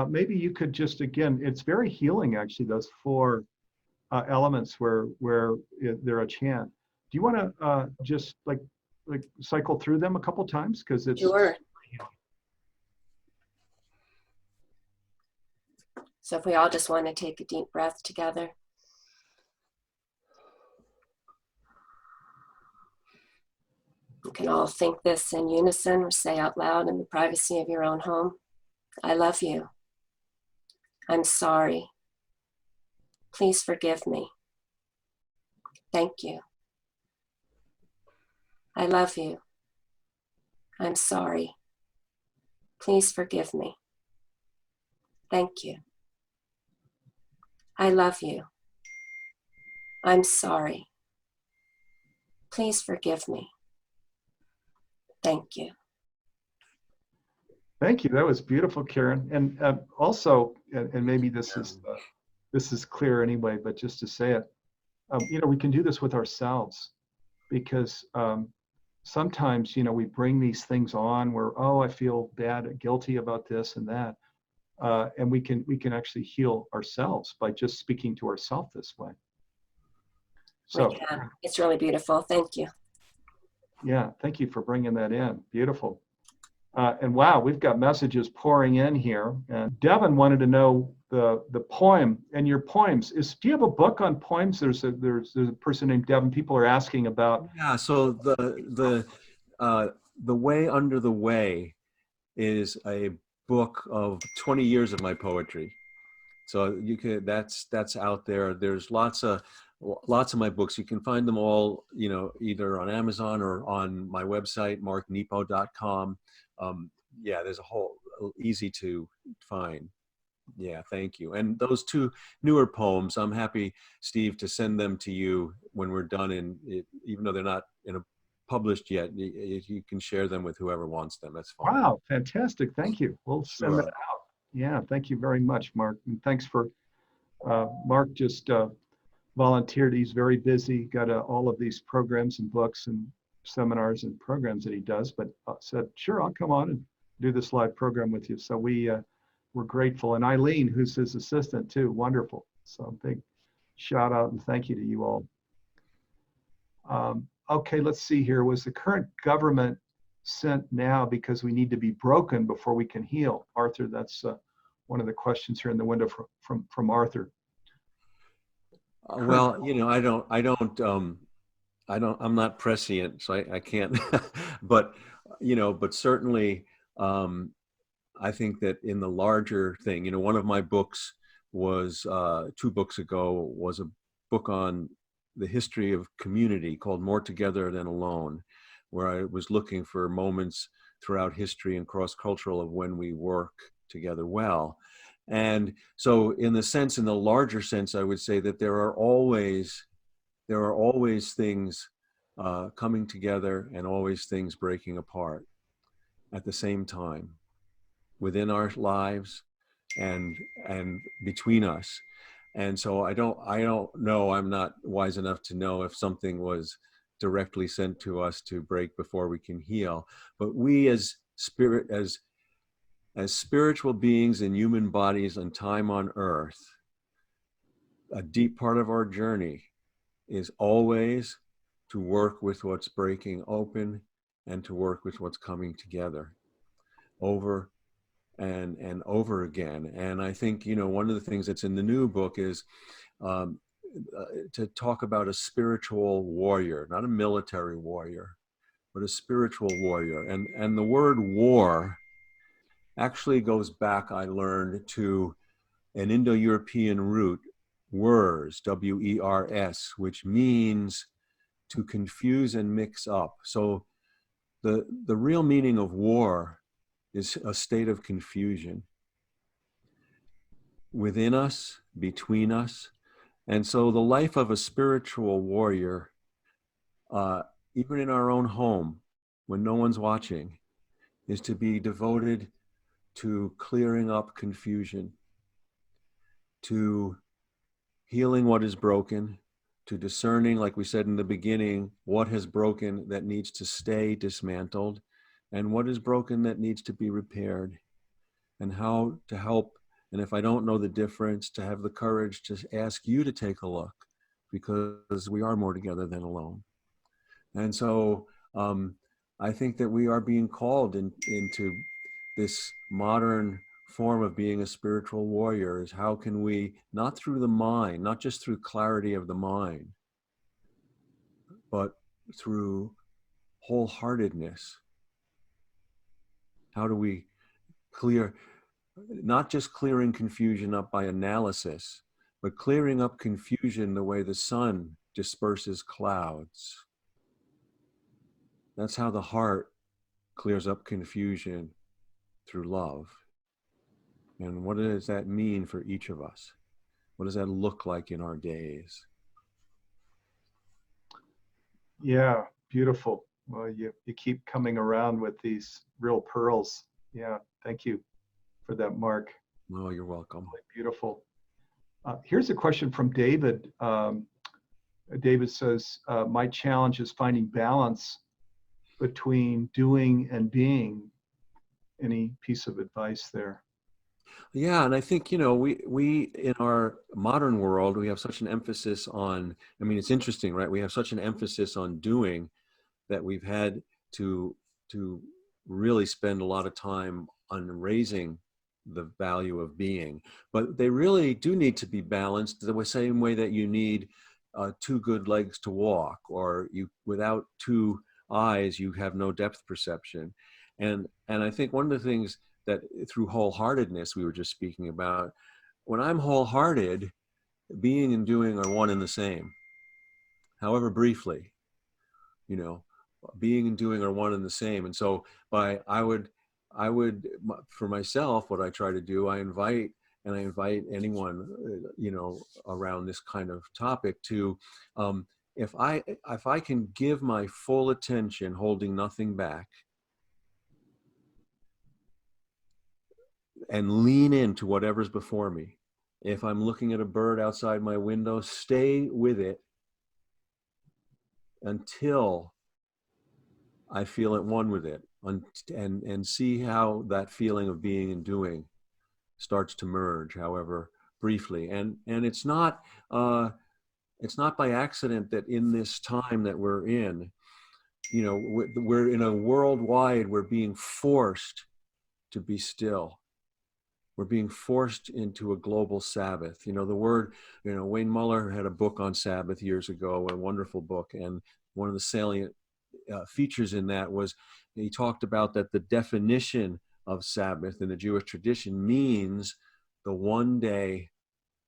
maybe you could just, again, it's very healing actually, those 4 elements where they're a chant. Do you want to just like cycle through them a couple times? Because it's Sure. So if we all just want to take a deep breath together. You can all think this in unison or say out loud in the privacy of your own home. I love you. I'm sorry. Please forgive me. Thank you. I love you. I'm sorry. Please forgive me. Thank you. I love you. I'm sorry. Please forgive me. Thank you. Thank you. That was beautiful, Karen. And also, and maybe this is clear anyway, but just to say it, we can do this with ourselves, because sometimes we bring these things on where, oh, I feel bad, guilty about this and that, and we can actually heal ourselves by just speaking to ourselves this way. So We can. It's really beautiful. Thank you. yeah, thank you for bringing that in. Beautiful. And wow, we've got messages pouring in here. And Devin wanted to know the poem and your poems. Do you have a book on poems? There's a person named Devin. People are asking about. Yeah. So the way under the way is a book of 20 years of my poetry. So you can, that's out there. There's lots of my books. You can find them all, you know, either on Amazon or on my website, marknepo.com. Yeah, there's a whole, easy to find. Yeah, thank you. And those two newer poems, I'm happy, Steve, to send them to you when we're done. And even though they're not published yet, you can share them with whoever wants them. That's fine. Wow, fantastic. Thank you. We'll send that Sure. out. Yeah, thank you very much, Mark. And thanks for, Mark just volunteered. He's very busy, got all of these programs and books and seminars and programs that he does, but said, sure, I'll come on and do this live program with you. So we're grateful. And Eileen, who's his assistant too, wonderful. So big shout out and thank you to you all. Okay, let's see here. Was the current government sent now because we need to be broken before we can heal? Arthur, that's one of the questions here in the window from Arthur. Well, you know, I'm not prescient, so I can't, but, you know, but certainly, I think that in the larger thing, you know, one of my books was 2 books ago was a book on the history of community called More Together Than Alone, where I was looking for moments throughout history and cross-cultural of when we work together well. And so in the larger sense, I would say that there are always things coming together and always things breaking apart at the same time within our lives and between us. And so I don't know, I'm not wise enough to know if something was directly sent to us to break before we can heal. But we as spiritual beings in human bodies and time on earth, a deep part of our journey is always to work with what's breaking open and to work with what's coming together over and over again. And I think, you know, one of the things that's in the new book is to talk about a spiritual warrior, not a military warrior, but a spiritual warrior. And the word war actually goes back, I learned, to an Indo-European root, wers, W-E-R-S, which means to confuse and mix up. So the real meaning of war is a state of confusion within us, between us. And so the life of a spiritual warrior, even in our own home, when no one's watching, is to be devoted to clearing up confusion, to healing what is broken, to discerning, like we said in the beginning, what has broken that needs to stay dismantled, and what is broken that needs to be repaired, and how to help. And if I don't know the difference, to have the courage to ask you to take a look, because we are more together than alone. And so I think that we are being called into this modern form of being a spiritual warrior. Is how can we, not through the mind, not just through clarity of the mind, but through wholeheartedness, how do we clear, not just clearing confusion up by analysis, but clearing up confusion the way the sun disperses clouds. That's how the heart clears up confusion, through love. And what does that mean for each of us? What does that look like in our days? Yeah, beautiful. Well, you keep coming around with these real pearls. Yeah, thank you for that, Mark. Oh, you're welcome. Really beautiful. Here's a question from David. David says, my challenge is finding balance between doing and being. Any piece of advice there? Yeah, and I think, you know, we in our modern world, we have such an emphasis on, I mean, it's interesting, right? We have such an emphasis on doing that we've had to really spend a lot of time on raising the value of being. But they really do need to be balanced the same way that you need 2 good legs to walk, or you without 2 eyes, you have no depth perception. And I think one of the things that through wholeheartedness we were just speaking about, when I'm wholehearted, being and doing are one and the same, however briefly, you know, being and doing are one and the same. And so I would, for myself, what I try to do, I invite anyone, you know, around this kind of topic to, if I can give my full attention, holding nothing back, and lean into whatever's before me. If I'm looking at a bird outside my window, stay with it until I feel at one with it, and see how that feeling of being and doing starts to merge, however briefly. And it's not by accident that in this time that we're in, you know, we're in a worldwide, we're being forced to be still. We're being forced into a global Sabbath. You know, the word, you know, Wayne Muller had a book on Sabbath years ago, a wonderful book. And one of the salient features in that was he talked about that the definition of Sabbath in the Jewish tradition means the one day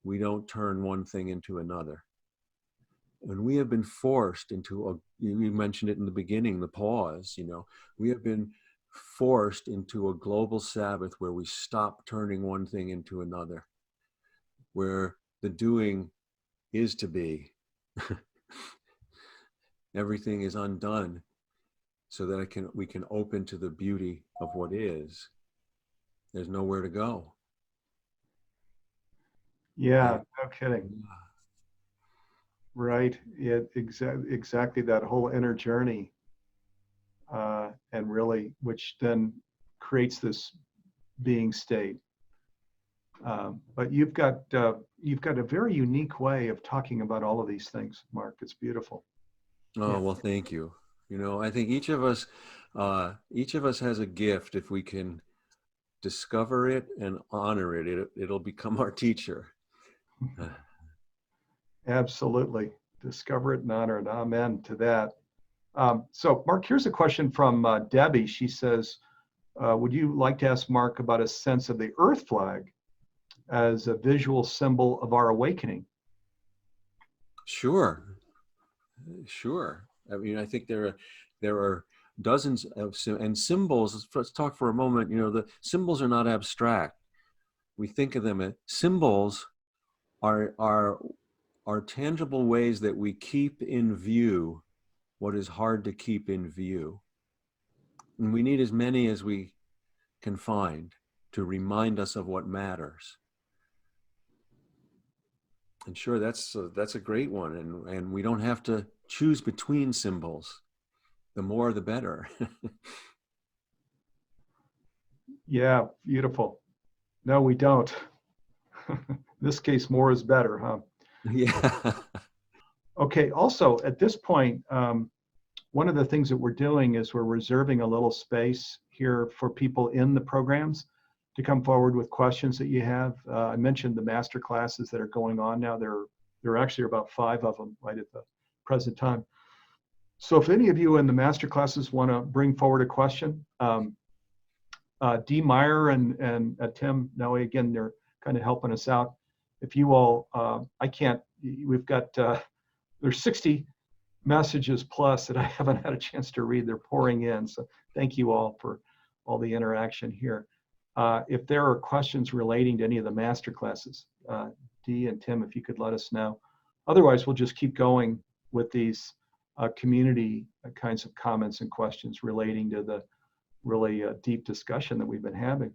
we don't turn one thing into another. And we have been forced into you mentioned it in the beginning, the pause, you know, we have been forced into a global Sabbath where we stop turning one thing into another, where the doing is to be. Everything is undone so that we can open to the beauty of what is. There's nowhere to go. Yeah, no kidding. Right. Yeah, exactly that whole inner journey. And really, which then creates this being state. But you've got a very unique way of talking about all of these things, Mark. It's beautiful. Oh, Yeah. well, thank you. You know, I think each of us has a gift. If we can discover it and honor it, it'll become our teacher. Absolutely. Discover it and honor it. Amen to that. So, Mark, here's a question from Debbie. She says, would you like to ask Mark about a sense of the Earth flag as a visual symbol of our awakening? Sure. I mean, I think there are dozens of and symbols. Let's talk for a moment. You know, the symbols are not abstract. We think of them as symbols are tangible ways that we keep in view what is hard to keep in view. And we need as many as we can find to remind us of what matters. And sure, that's a great one. And we don't have to choose between symbols. The more, the better. Yeah, beautiful. No, we don't. In this case, more is better, huh? Yeah. Okay, also at this point, one of the things that we're doing is we're reserving a little space here for people in the programs to come forward with questions that you have. I mentioned the master classes that are going on now. There are actually about 5 of them right at the present time. So if any of you in the master classes want to bring forward a question, Dee Meyer and Tim Noe, again, they're kind of helping us out. If you all, we've got, there's 60 messages plus that I haven't had a chance to read. They're pouring in. So thank you all for all the interaction here. If there are questions relating to any of the master classes, Dee and Tim, if you could let us know. Otherwise, we'll just keep going with these community kinds of comments and questions relating to the really deep discussion that we've been having.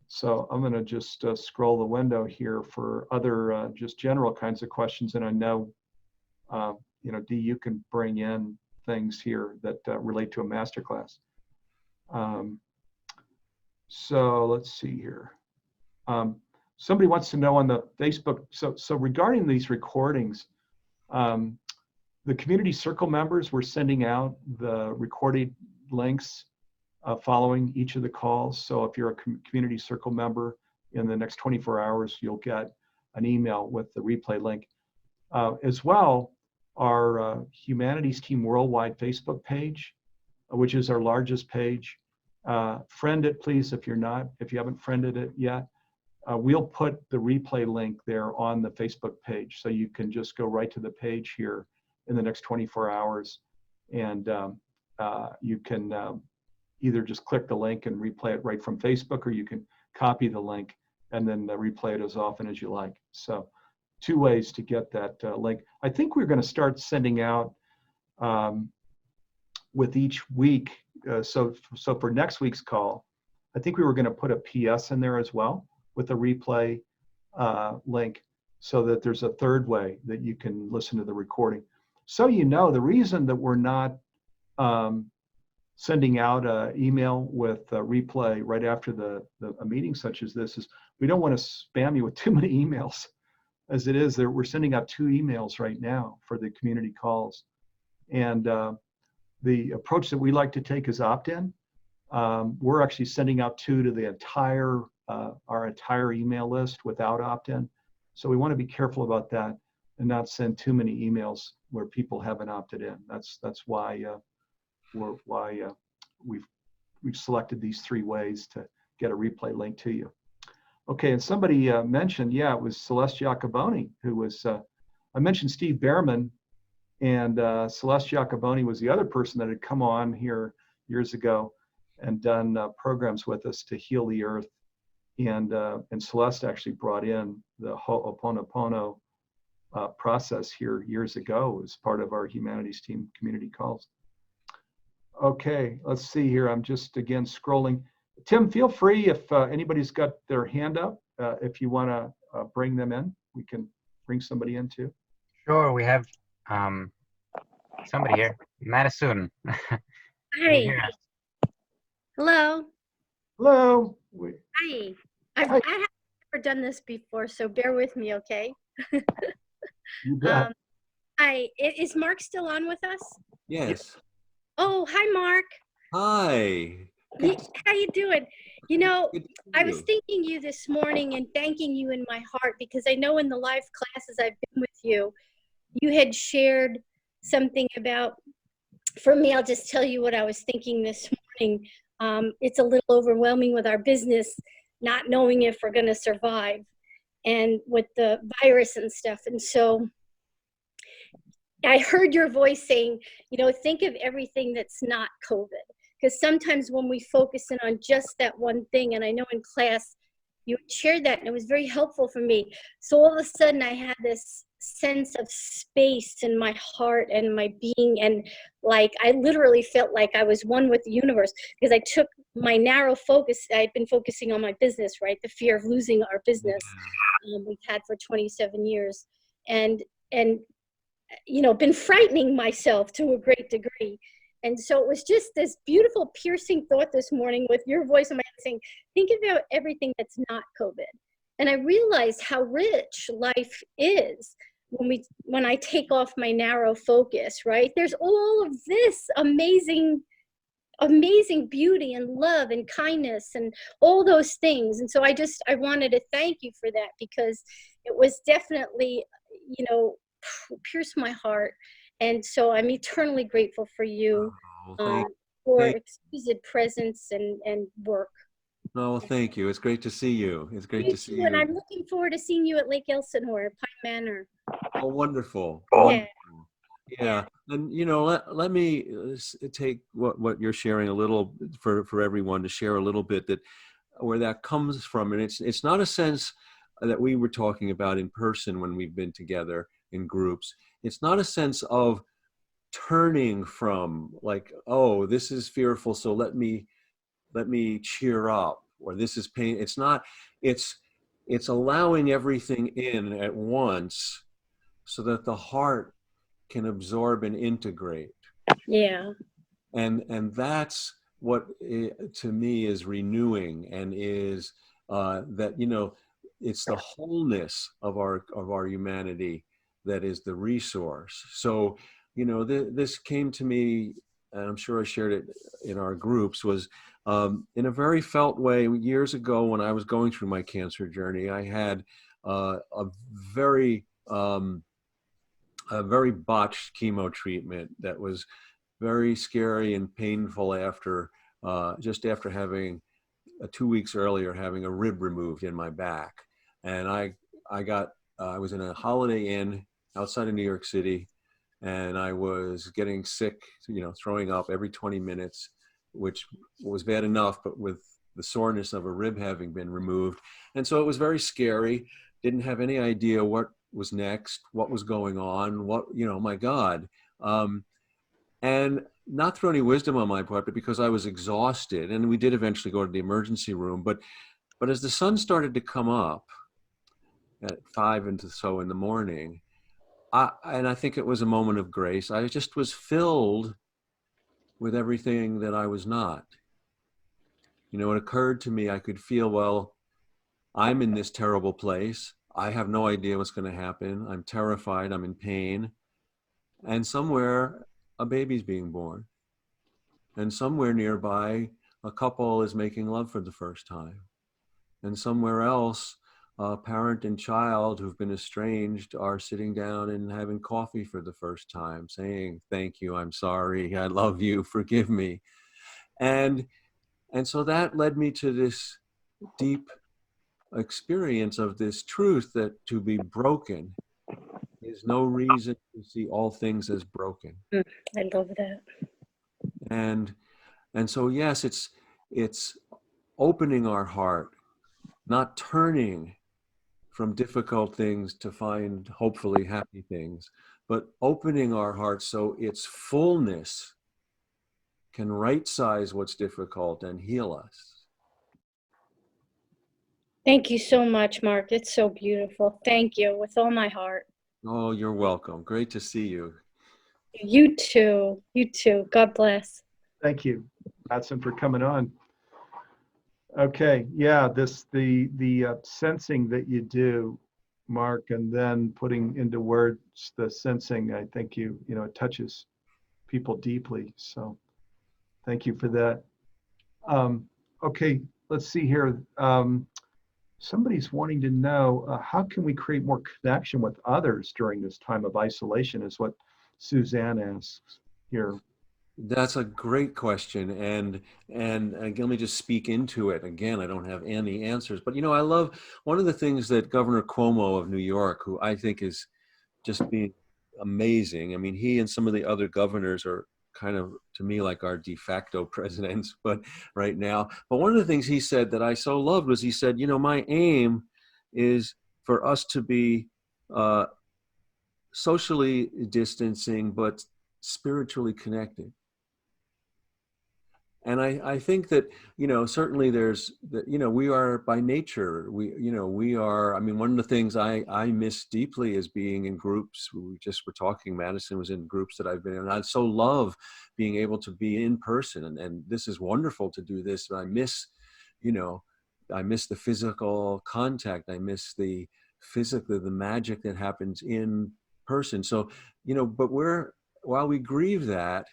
So I'm going to just scroll the window here for other just general kinds of questions. And I know, you know, Dee, you can bring in things here that relate to a masterclass. So let's see here. Somebody wants to know on the Facebook. So regarding these recordings, the community circle members, we're sending out the recorded links following each of the calls. So if you're a community circle member, in the next 24 hours, you'll get an email with the replay link. As well, our Humanities Team Worldwide Facebook page, which is our largest page, Friend it, please, if you haven't friended it yet. We'll put the replay link there on the Facebook page, so you can just go right to the page here in the next 24 hours, and you can either just click the link and replay it right from Facebook, or you can copy the link and then replay it as often as you like. So 2 ways to get that link. I think we're going to start sending out with each week. So for next week's call, I think we were going to put a PS in there as well with a replay link, so that there's a 3rd way that you can listen to the recording. So the reason that we're not sending out an email with a replay right after a meeting such as this is we don't want to spam you with too many emails. As it is, we're sending out 2 emails right now for the community calls. And the approach that we like to take is opt-in. We're actually sending out 2 to the our entire email list without opt-in. So we want to be careful about that and not send too many emails where people haven't opted in. That's why we've selected these 3 ways to get a replay link to you. Okay, and somebody mentioned, it was Celeste Giacoboni who was. I mentioned Steve Behrman, and Celeste Giacoboni was the other person that had come on here years ago and done programs with us to heal the earth. And Celeste actually brought in the Ho'oponopono process here years ago as part of our humanities team community calls. Okay, let's see here. I'm just again scrolling. Tim, feel free if anybody's got their hand up, if you want to bring them in. We can bring somebody in too. Sure, we have somebody here, Madison. Hi. Hello. Hello. Hi. Hi. I have never done this before, so bear with me, okay? You bet. Hi. Is Mark still on with us? Yes. Oh, hi, Mark. Hi. How you doing? Good to see I was you. thanking you this morning and thanking you in my heart, because I know in the live classes I've been with you, you had shared something about, for me, I'll just tell you what I was thinking this morning. It's a little overwhelming with our business, not knowing if we're going to survive, and with the virus and stuff. And so I heard your voice saying, think of everything that's not COVID. Because sometimes when we focus in on just that one thing, and I know in class you shared that, and it was very helpful for me. So all of a sudden I had this sense of space in my heart and my being, and like I literally felt like I was one with the universe, because I took my narrow focus. I'd been focusing on my business, right? The fear of losing our business we've had for 27 years, and been frightening myself to a great degree. And so it was just this beautiful piercing thought this morning with your voice in my head saying, think about everything that's not COVID. And I realized how rich life is when I take off my narrow focus, right? There's all of this amazing beauty and love and kindness and all those things. And so I wanted to thank you for that, because it was definitely, pierced my heart. And so I'm eternally grateful for you, for exquisite presence and work. No, thank you. It's great to see you. It's great to see you. And I'm looking forward to seeing you at Lake Elsinore, Pine Manor. Oh, wonderful. Yeah. Yeah. And, let me take what you're sharing a little for everyone to share a little bit where that comes from. And it's not a sense that we were talking about in person when we've been together in groups. It's not a sense of turning from like, oh, this is fearful, so let me cheer up, or this is pain. It's not, it's allowing everything in at once so that the heart can absorb and integrate. Yeah. And that's what to me is renewing, and is that, it's the wholeness of our humanity that is the resource. So, this came to me, and I'm sure I shared it in our groups, was in a very felt way years ago when I was going through my cancer journey. I had a very botched chemo treatment that was very scary and painful after just after having 2 weeks earlier having a rib removed in my back, and I was in a Holiday Inn outside of New York City, and I was getting sick, throwing up every 20 minutes, which was bad enough, but with the soreness of a rib having been removed. And so it was very scary. Didn't have any idea what was next, what was going on, my God. And not through any wisdom on my part, but because I was exhausted. And we did eventually go to the emergency room. But as the sun started to come up at 5 and so in the morning, and I think it was a moment of grace, I just was filled with everything that I was not. It occurred to me, I could feel, well, I'm in this terrible place. I have no idea what's going to happen. I'm terrified. I'm in pain. And somewhere a baby's being born. And somewhere nearby, a couple is making love for the first time. And somewhere else, a parent and child who've been estranged are sitting down and having coffee for the first time, saying, thank you, I'm sorry, I love you, forgive me. And so that led me to this deep experience of this truth that to be broken is no reason to see all things as broken. I love that. And so, yes, it's opening our heart, not turning from difficult things to find hopefully happy things, but opening our hearts so its fullness can right size what's difficult and heal us. Thank you so much, Mark. It's so beautiful. Thank you with all my heart. Oh, you're welcome. Great to see you. You too. You too. God bless. Thank you, Matson, for coming on. Okay, yeah, the sensing that you do, Mark, and then putting into words the sensing, I think it touches people deeply. So thank you for that. Okay, let's see here. Somebody's wanting to know, how can we create more connection with others during this time of isolation, is what Suzanne asks here. That's a great question, and again, let me just speak into it. Again, I don't have any answers, but I love one of the things that Governor Cuomo of New York, who I think is just being amazing. I mean, he and some of the other governors are kind of, to me, like our de facto presidents, but right now. But one of the things he said that I so loved was he said, my aim is for us to be socially distancing, but spiritually connected. And I think that, certainly there's, we are by nature, we are, I mean, one of the things I miss deeply is being in groups. We just were talking, Madison was in groups that I've been in. And I so love being able to be in person. And this is wonderful to do this. But I miss the physical contact. I miss the magic that happens in person. So, but while we grieve that,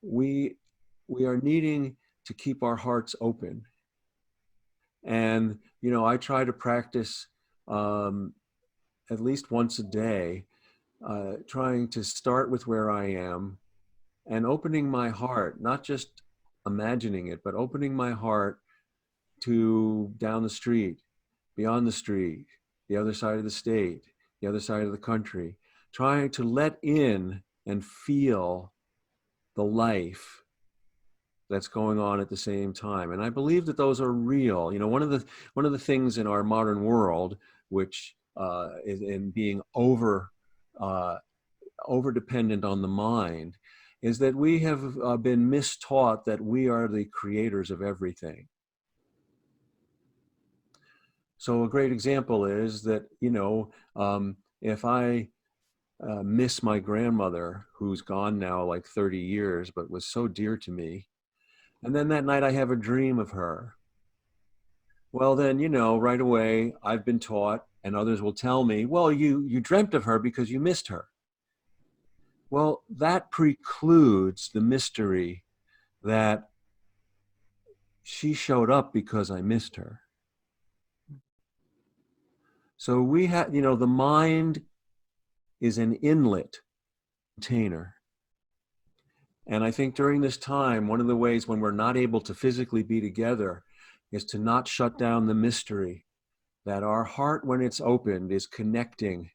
we are needing to keep our hearts open. And, I try to practice at least once a day, trying to start with where I am and opening my heart, not just imagining it, but opening my heart to down the street, beyond the street, the other side of the state, the other side of the country, trying to let in and feel the life that's going on at the same time. And I believe that those are real. One of the things in our modern world, which is in being over dependent on the mind, is that we have been mistaught that we are the creators of everything. So a great example is that, if I miss my grandmother, who's gone now like 30 years, but was so dear to me, and then that night I have a dream of her, well then, right away I've been taught, and others will tell me, well, you dreamt of her because you missed her. Well, that precludes the mystery that she showed up because I missed her. So we have, the mind is an inlet container. And I think during this time, one of the ways when we're not able to physically be together is to not shut down the mystery that our heart, when it's opened, is connecting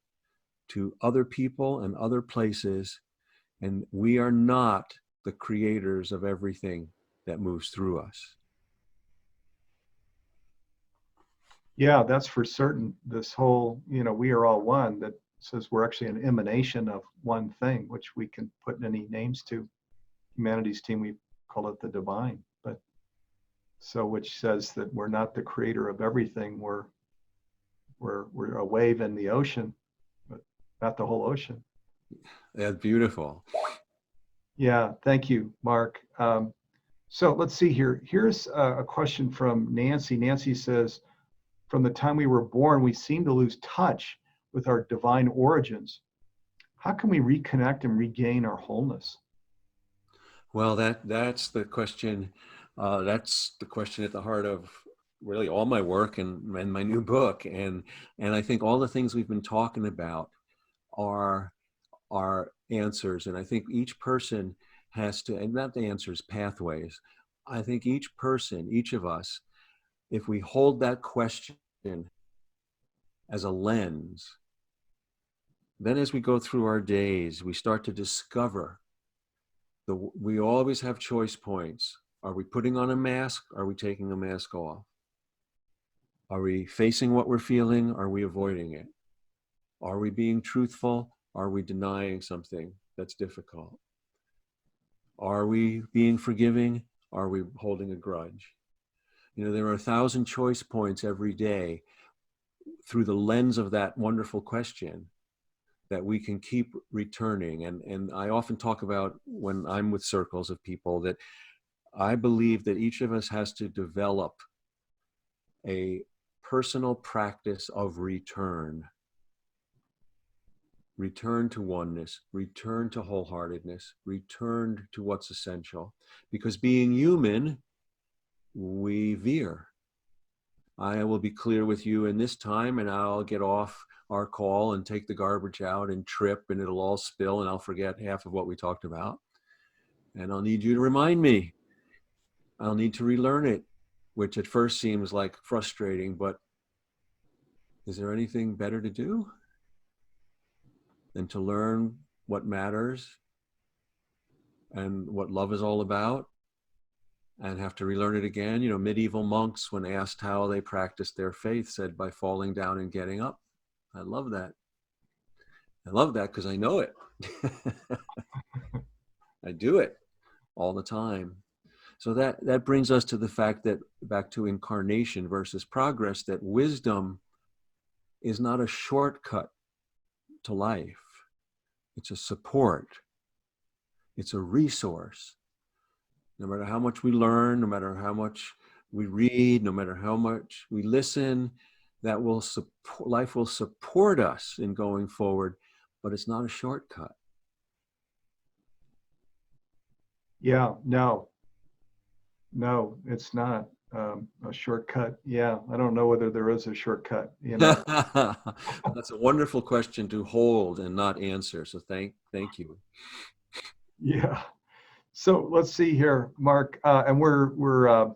to other people and other places. And we are not the creators of everything that moves through us. Yeah, that's for certain. This whole, we are all one, that says we're actually an emanation of one thing, which we can put any names to. Humanities team, we call it the divine. But so, which says that we're not the creator of everything. We're a wave in the ocean, but not the whole ocean. That's beautiful. Yeah, thank you, Mark. So let's see here. Here's a question from Nancy. Nancy says, from the time we were born, we seem to lose touch with our divine origins. How can we reconnect and regain our wholeness? Well, that's the question. That's the question at the heart of really all my work and my new book. And I think all the things we've been talking about are answers. And I think each person has to, and not the answers, pathways. I think each person, each of us, if we hold that question as a lens, then as we go through our days, we start to discover we always have choice points. Are we putting on a mask? Are we taking a mask off? Are we facing what we're feeling? Are we avoiding it? Are we being truthful? Are we denying something that's difficult? Are we being forgiving? Are we holding a grudge? There are 1,000 choice points every day through the lens of that wonderful question that we can keep returning. And I often talk about, when I'm with circles of people, that I believe that each of us has to develop a personal practice of return to oneness, return to wholeheartedness, return to what's essential. Because being human, we veer. I will be clear with you in this time, and I'll get off our call and take the garbage out and trip, and it'll all spill, and I'll forget half of what we talked about. And I'll need you to remind me. I'll need to relearn it, which at first seems like frustrating, but is there anything better to do than to learn what matters and what love is all about, and have to relearn it again? Medieval monks, when asked how they practiced their faith, said by falling down and getting up. I love that. I love that because I know it. I do it all the time. So that brings us to the fact that, back to incarnation versus progress, that wisdom is not a shortcut to life. It's a support. It's a resource. No matter how much we learn, no matter how much we read, no matter how much we listen, that will support, life will support us in going forward, but it's not a shortcut. Yeah, no, it's not a shortcut. Yeah, I don't know whether there is a shortcut. That's a wonderful question to hold and not answer. So thank you. Yeah. So let's see here, Mark, and we're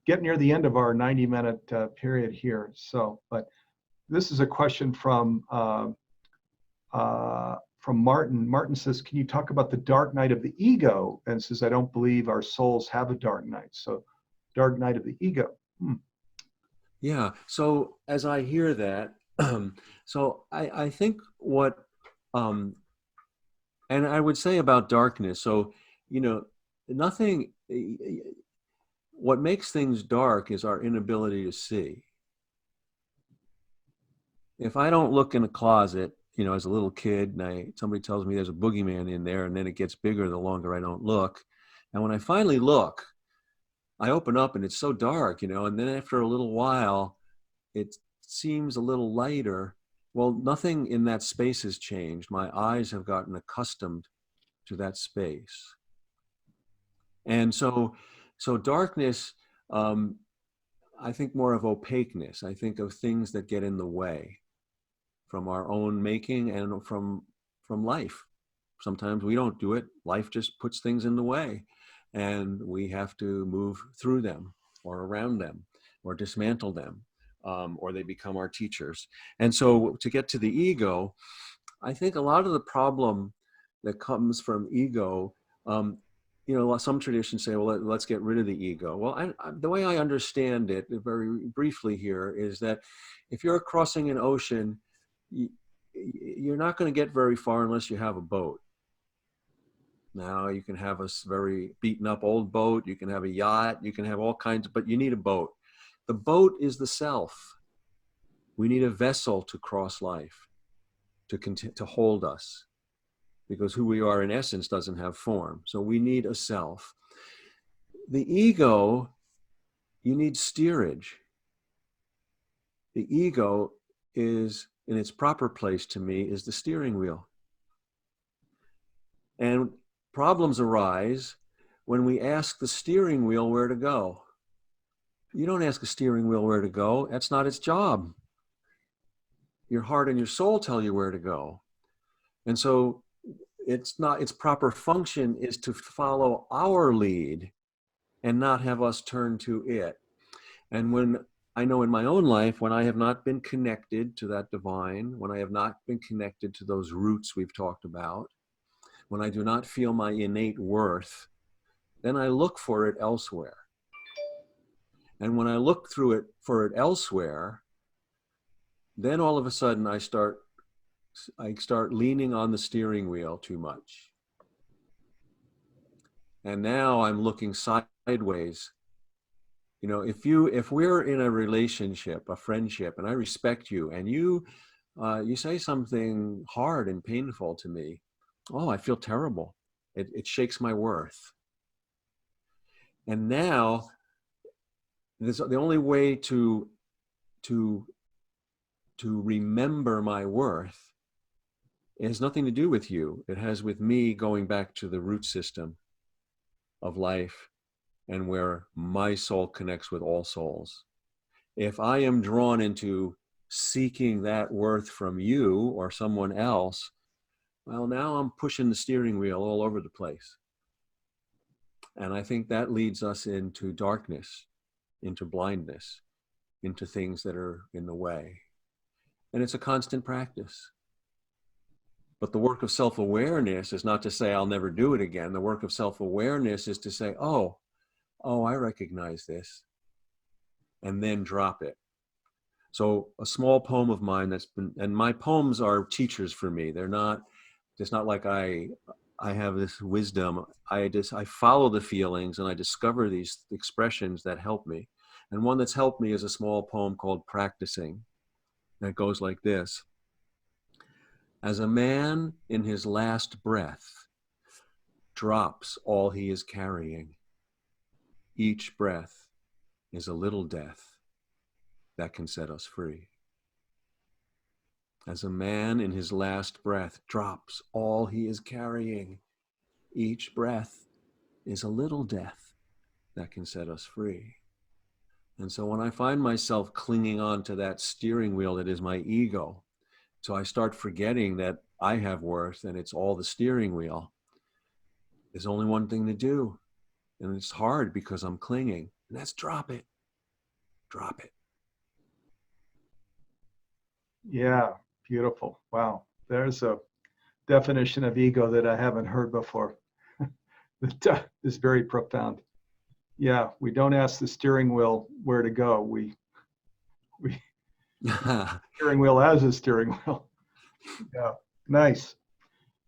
getting near the end of our 90-minute period here. So, but this is a question from Martin. Martin says, "Can you talk about the dark night of the ego?" And says, "I don't believe our souls have a dark night." So, dark night of the ego. Yeah. So as I hear that, so I think what, and I would say about darkness. So, nothing. What makes things dark is our inability to see. If I don't look in a closet, as a little kid, and somebody tells me there's a boogeyman in there, and then it gets bigger the longer I don't look. And when I finally look, I open up and it's so dark, and then after a little while, it seems a little lighter. Well, nothing in that space has changed. My eyes have gotten accustomed to that space. And so darkness, I think more of opaqueness. I think of things that get in the way from our own making and from life. Sometimes we don't do it. Life just puts things in the way, and we have to move through them or around them or dismantle them, or they become our teachers. And so to get to the ego, I think a lot of the problem that comes from ego, some traditions say, well, let's get rid of the ego. Well, the way I understand it very briefly here is that if you're crossing an ocean, you're not going to get very far unless you have a boat. Now you can have a very beaten up old boat, you can have a yacht, you can have all kinds, but you need a boat. The boat is the self. We need a vessel to cross life, to hold us, because who we are in essence doesn't have form. So we need a self. The ego, you need steerage. The ego is, in its proper place to me, is the steering wheel. And problems arise when we ask the steering wheel where to go. You don't ask a steering wheel where to go. That's not its job. Your heart and your soul tell you where to go. And so its proper function is to follow our lead and not have us turn to it. And when I know in my own life, when I have not been connected to that divine, when I have not been connected to those roots we've talked about, when I do not feel my innate worth, then I look for it elsewhere. And when I look for it elsewhere, then all of a sudden I start leaning on the steering wheel too much. And now I'm looking sideways. If we're in a relationship, a friendship, and I respect you, and you say something hard and painful to me, oh, I feel terrible. It shakes my worth. And now, the only way to remember my worth, it has nothing to do with you. It has with me going back to the root system of life and where my soul connects with all souls. If I am drawn into seeking that worth from you or someone else, well, now I'm pushing the steering wheel all over the place. And I think that leads us into darkness, into blindness, into things that are in the way. And it's a constant practice. But the work of self-awareness is not to say I'll never do it again. The work of self-awareness is to say, oh, I recognize this, and then drop it. So a small poem of mine and my poems are teachers for me. It's not like I have this wisdom. I follow the feelings and I discover these expressions that help me. And one that's helped me is a small poem called Practicing. And it goes like this. As a man in his last breath drops all he is carrying, each breath is a little death that can set us free. As a man in his last breath drops all he is carrying, each breath is a little death that can set us free. And so when I find myself clinging on to that steering wheel that is my ego, so I start forgetting that I have worth and it's all the steering wheel, there's only one thing to do. And it's hard because I'm clinging. And that's drop it. Drop it. Yeah, beautiful. Wow. There's a definition of ego that I haven't heard before. That is very profound. Yeah, we don't ask the steering wheel where to go. We steering wheel as a steering wheel. Yeah, nice.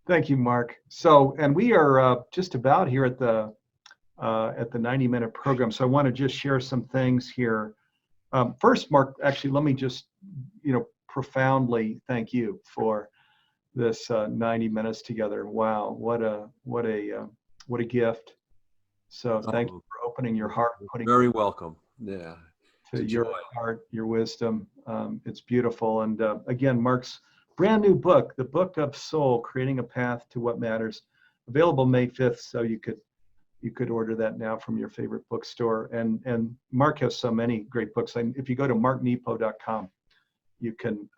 Thank you, Mark. So, and we are just about here at the 90-minute program. So I want to just share some things here. First, Mark, actually, let me just, profoundly thank you for this 90 minutes together. Wow, what a gift. So thank you for opening your heart, putting very welcome. Yeah. To your heart, your wisdom. It's beautiful. And again, Mark's brand new book, The Book of Soul, Creating a Path to What Matters, available May 5th. So you could order that now from your favorite bookstore. And Mark has so many great books. And if you go to marknepo.com, you can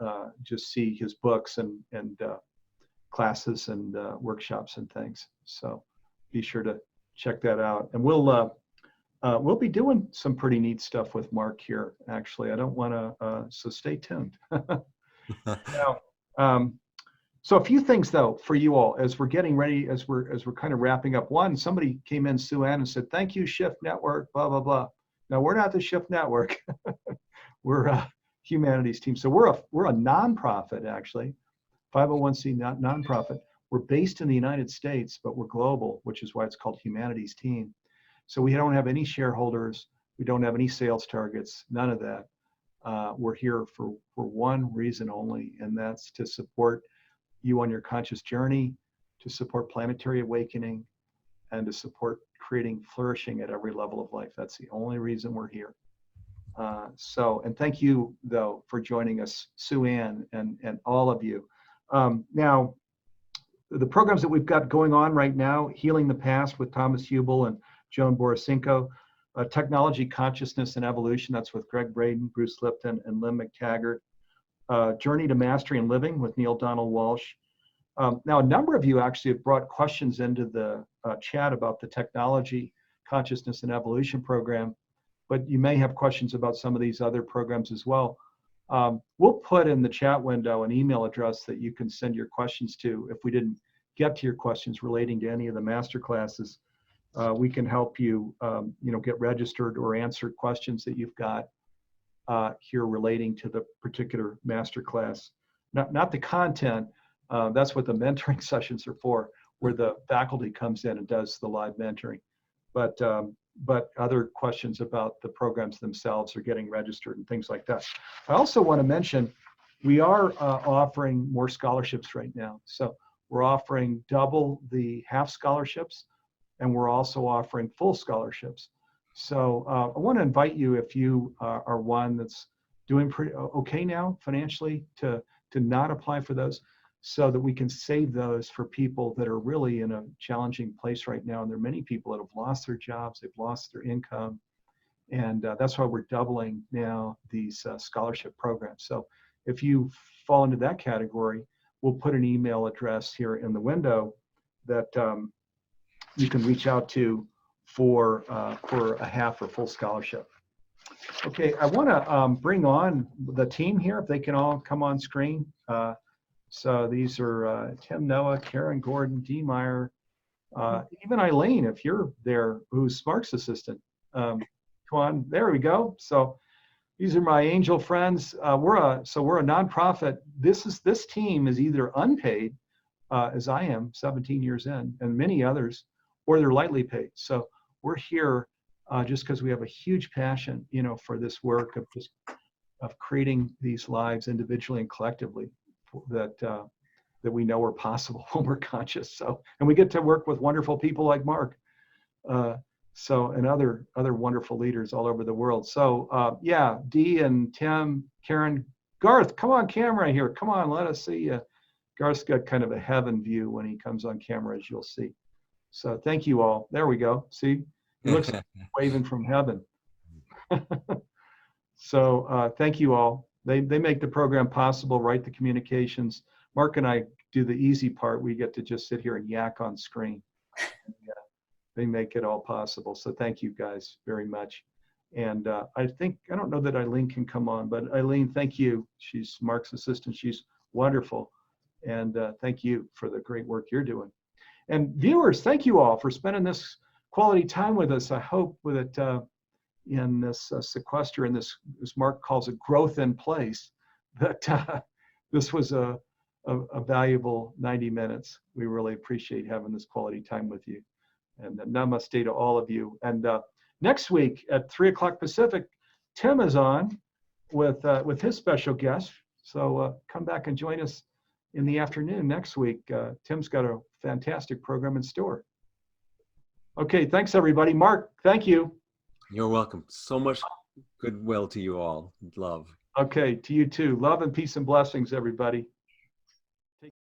just see his books and classes and workshops and things. So be sure to check that out. And we'll be doing some pretty neat stuff with Mark here. Actually, I don't want to. So stay tuned. Now, so a few things though for you all as we're getting ready, as we're kind of wrapping up. One, somebody came in, Sue Ann, and said, "Thank you, Shift Network." Blah blah blah. Now we're not the Shift Network. We're a humanities team. So we're a nonprofit actually, 501c nonprofit. We're based in the United States, but we're global, which is why it's called Humanities Team. So we don't have any shareholders. We don't have any sales targets. None of that. We're here for one reason only, and that's to support you on your conscious journey, to support planetary awakening, and to support creating flourishing at every level of life. That's the only reason we're here. And thank you, though, for joining us, Sue Ann, and all of you. Now, the programs that we've got going on right now, Healing the Past with Thomas Hubel and Joan Borisenko, Technology, Consciousness, and Evolution, that's with Greg Braden, Bruce Lipton, and Lynn McTaggart. Journey to Mastery and Living with Neil Donald Walsh. Now, a number of you actually have brought questions into the chat about the Technology, Consciousness, and Evolution program, but you may have questions about some of these other programs as well. We'll put in the chat window an email address that you can send your questions to. If we didn't get to your questions relating to any of the master classes, we can help you, get registered or answer questions that you've got here relating to the particular master class. Not the content. That's what the mentoring sessions are for, where the faculty comes in and does the live mentoring. But other questions about the programs themselves or getting registered and things like that. I also want to mention we are offering more scholarships right now. So we're offering double the half scholarships, and we're also offering full scholarships. So I want to invite you, if you are one that's doing pretty okay now financially, to not apply for those, so that we can save those for people that are really in a challenging place right now. And there are many people that have lost their jobs, they've lost their income, and that's why we're doubling now these scholarship programs. So if you fall into that category, we'll put an email address here in the window that you can reach out to for a half or full scholarship. Okay, I want to bring on the team here, if they can all come on screen. So these are Tim Noah, Karen Gordon, Dee Meyer, even Eileen, if you're there, who's Mark's assistant. Come on, there we go. So these are my angel friends. We're a nonprofit. This team is either unpaid, as I am, 17 years in, and many others, or they're lightly paid. So we're here just because we have a huge passion, for this work of creating these lives individually and collectively that we know are possible when we're conscious. So, and we get to work with wonderful people like Mark, and other wonderful leaders all over the world. So yeah, Dee and Tim, Karen, Garth, come on camera here. Come on, let us see you. Garth's got kind of a heaven view when he comes on camera, as you'll see. So thank you all. There we go. See, he looks like he's waving from heaven. So thank you all. They make the program possible, write the communications. Mark and I do the easy part. We get to just sit here and yak on screen. Yeah, they make it all possible. So thank you guys very much. And I don't know that Eileen can come on, but Eileen, thank you. She's Mark's assistant. She's wonderful. And thank you for the great work you're doing. And viewers, thank you all for spending this quality time with us. I hope with it in this sequester, and this, as Mark calls it, growth in place, that this was a valuable 90 minutes. We really appreciate having this quality time with you. And namaste to all of you. And next week at 3 o'clock Pacific, Tim is on with his special guest. So come back and join us in the afternoon next week. Tim's got a fantastic program in store. Okay, thanks everybody. Mark, thank you. You're welcome. So much goodwill to you all. Love. Okay, to you too. Love and peace and blessings, everybody.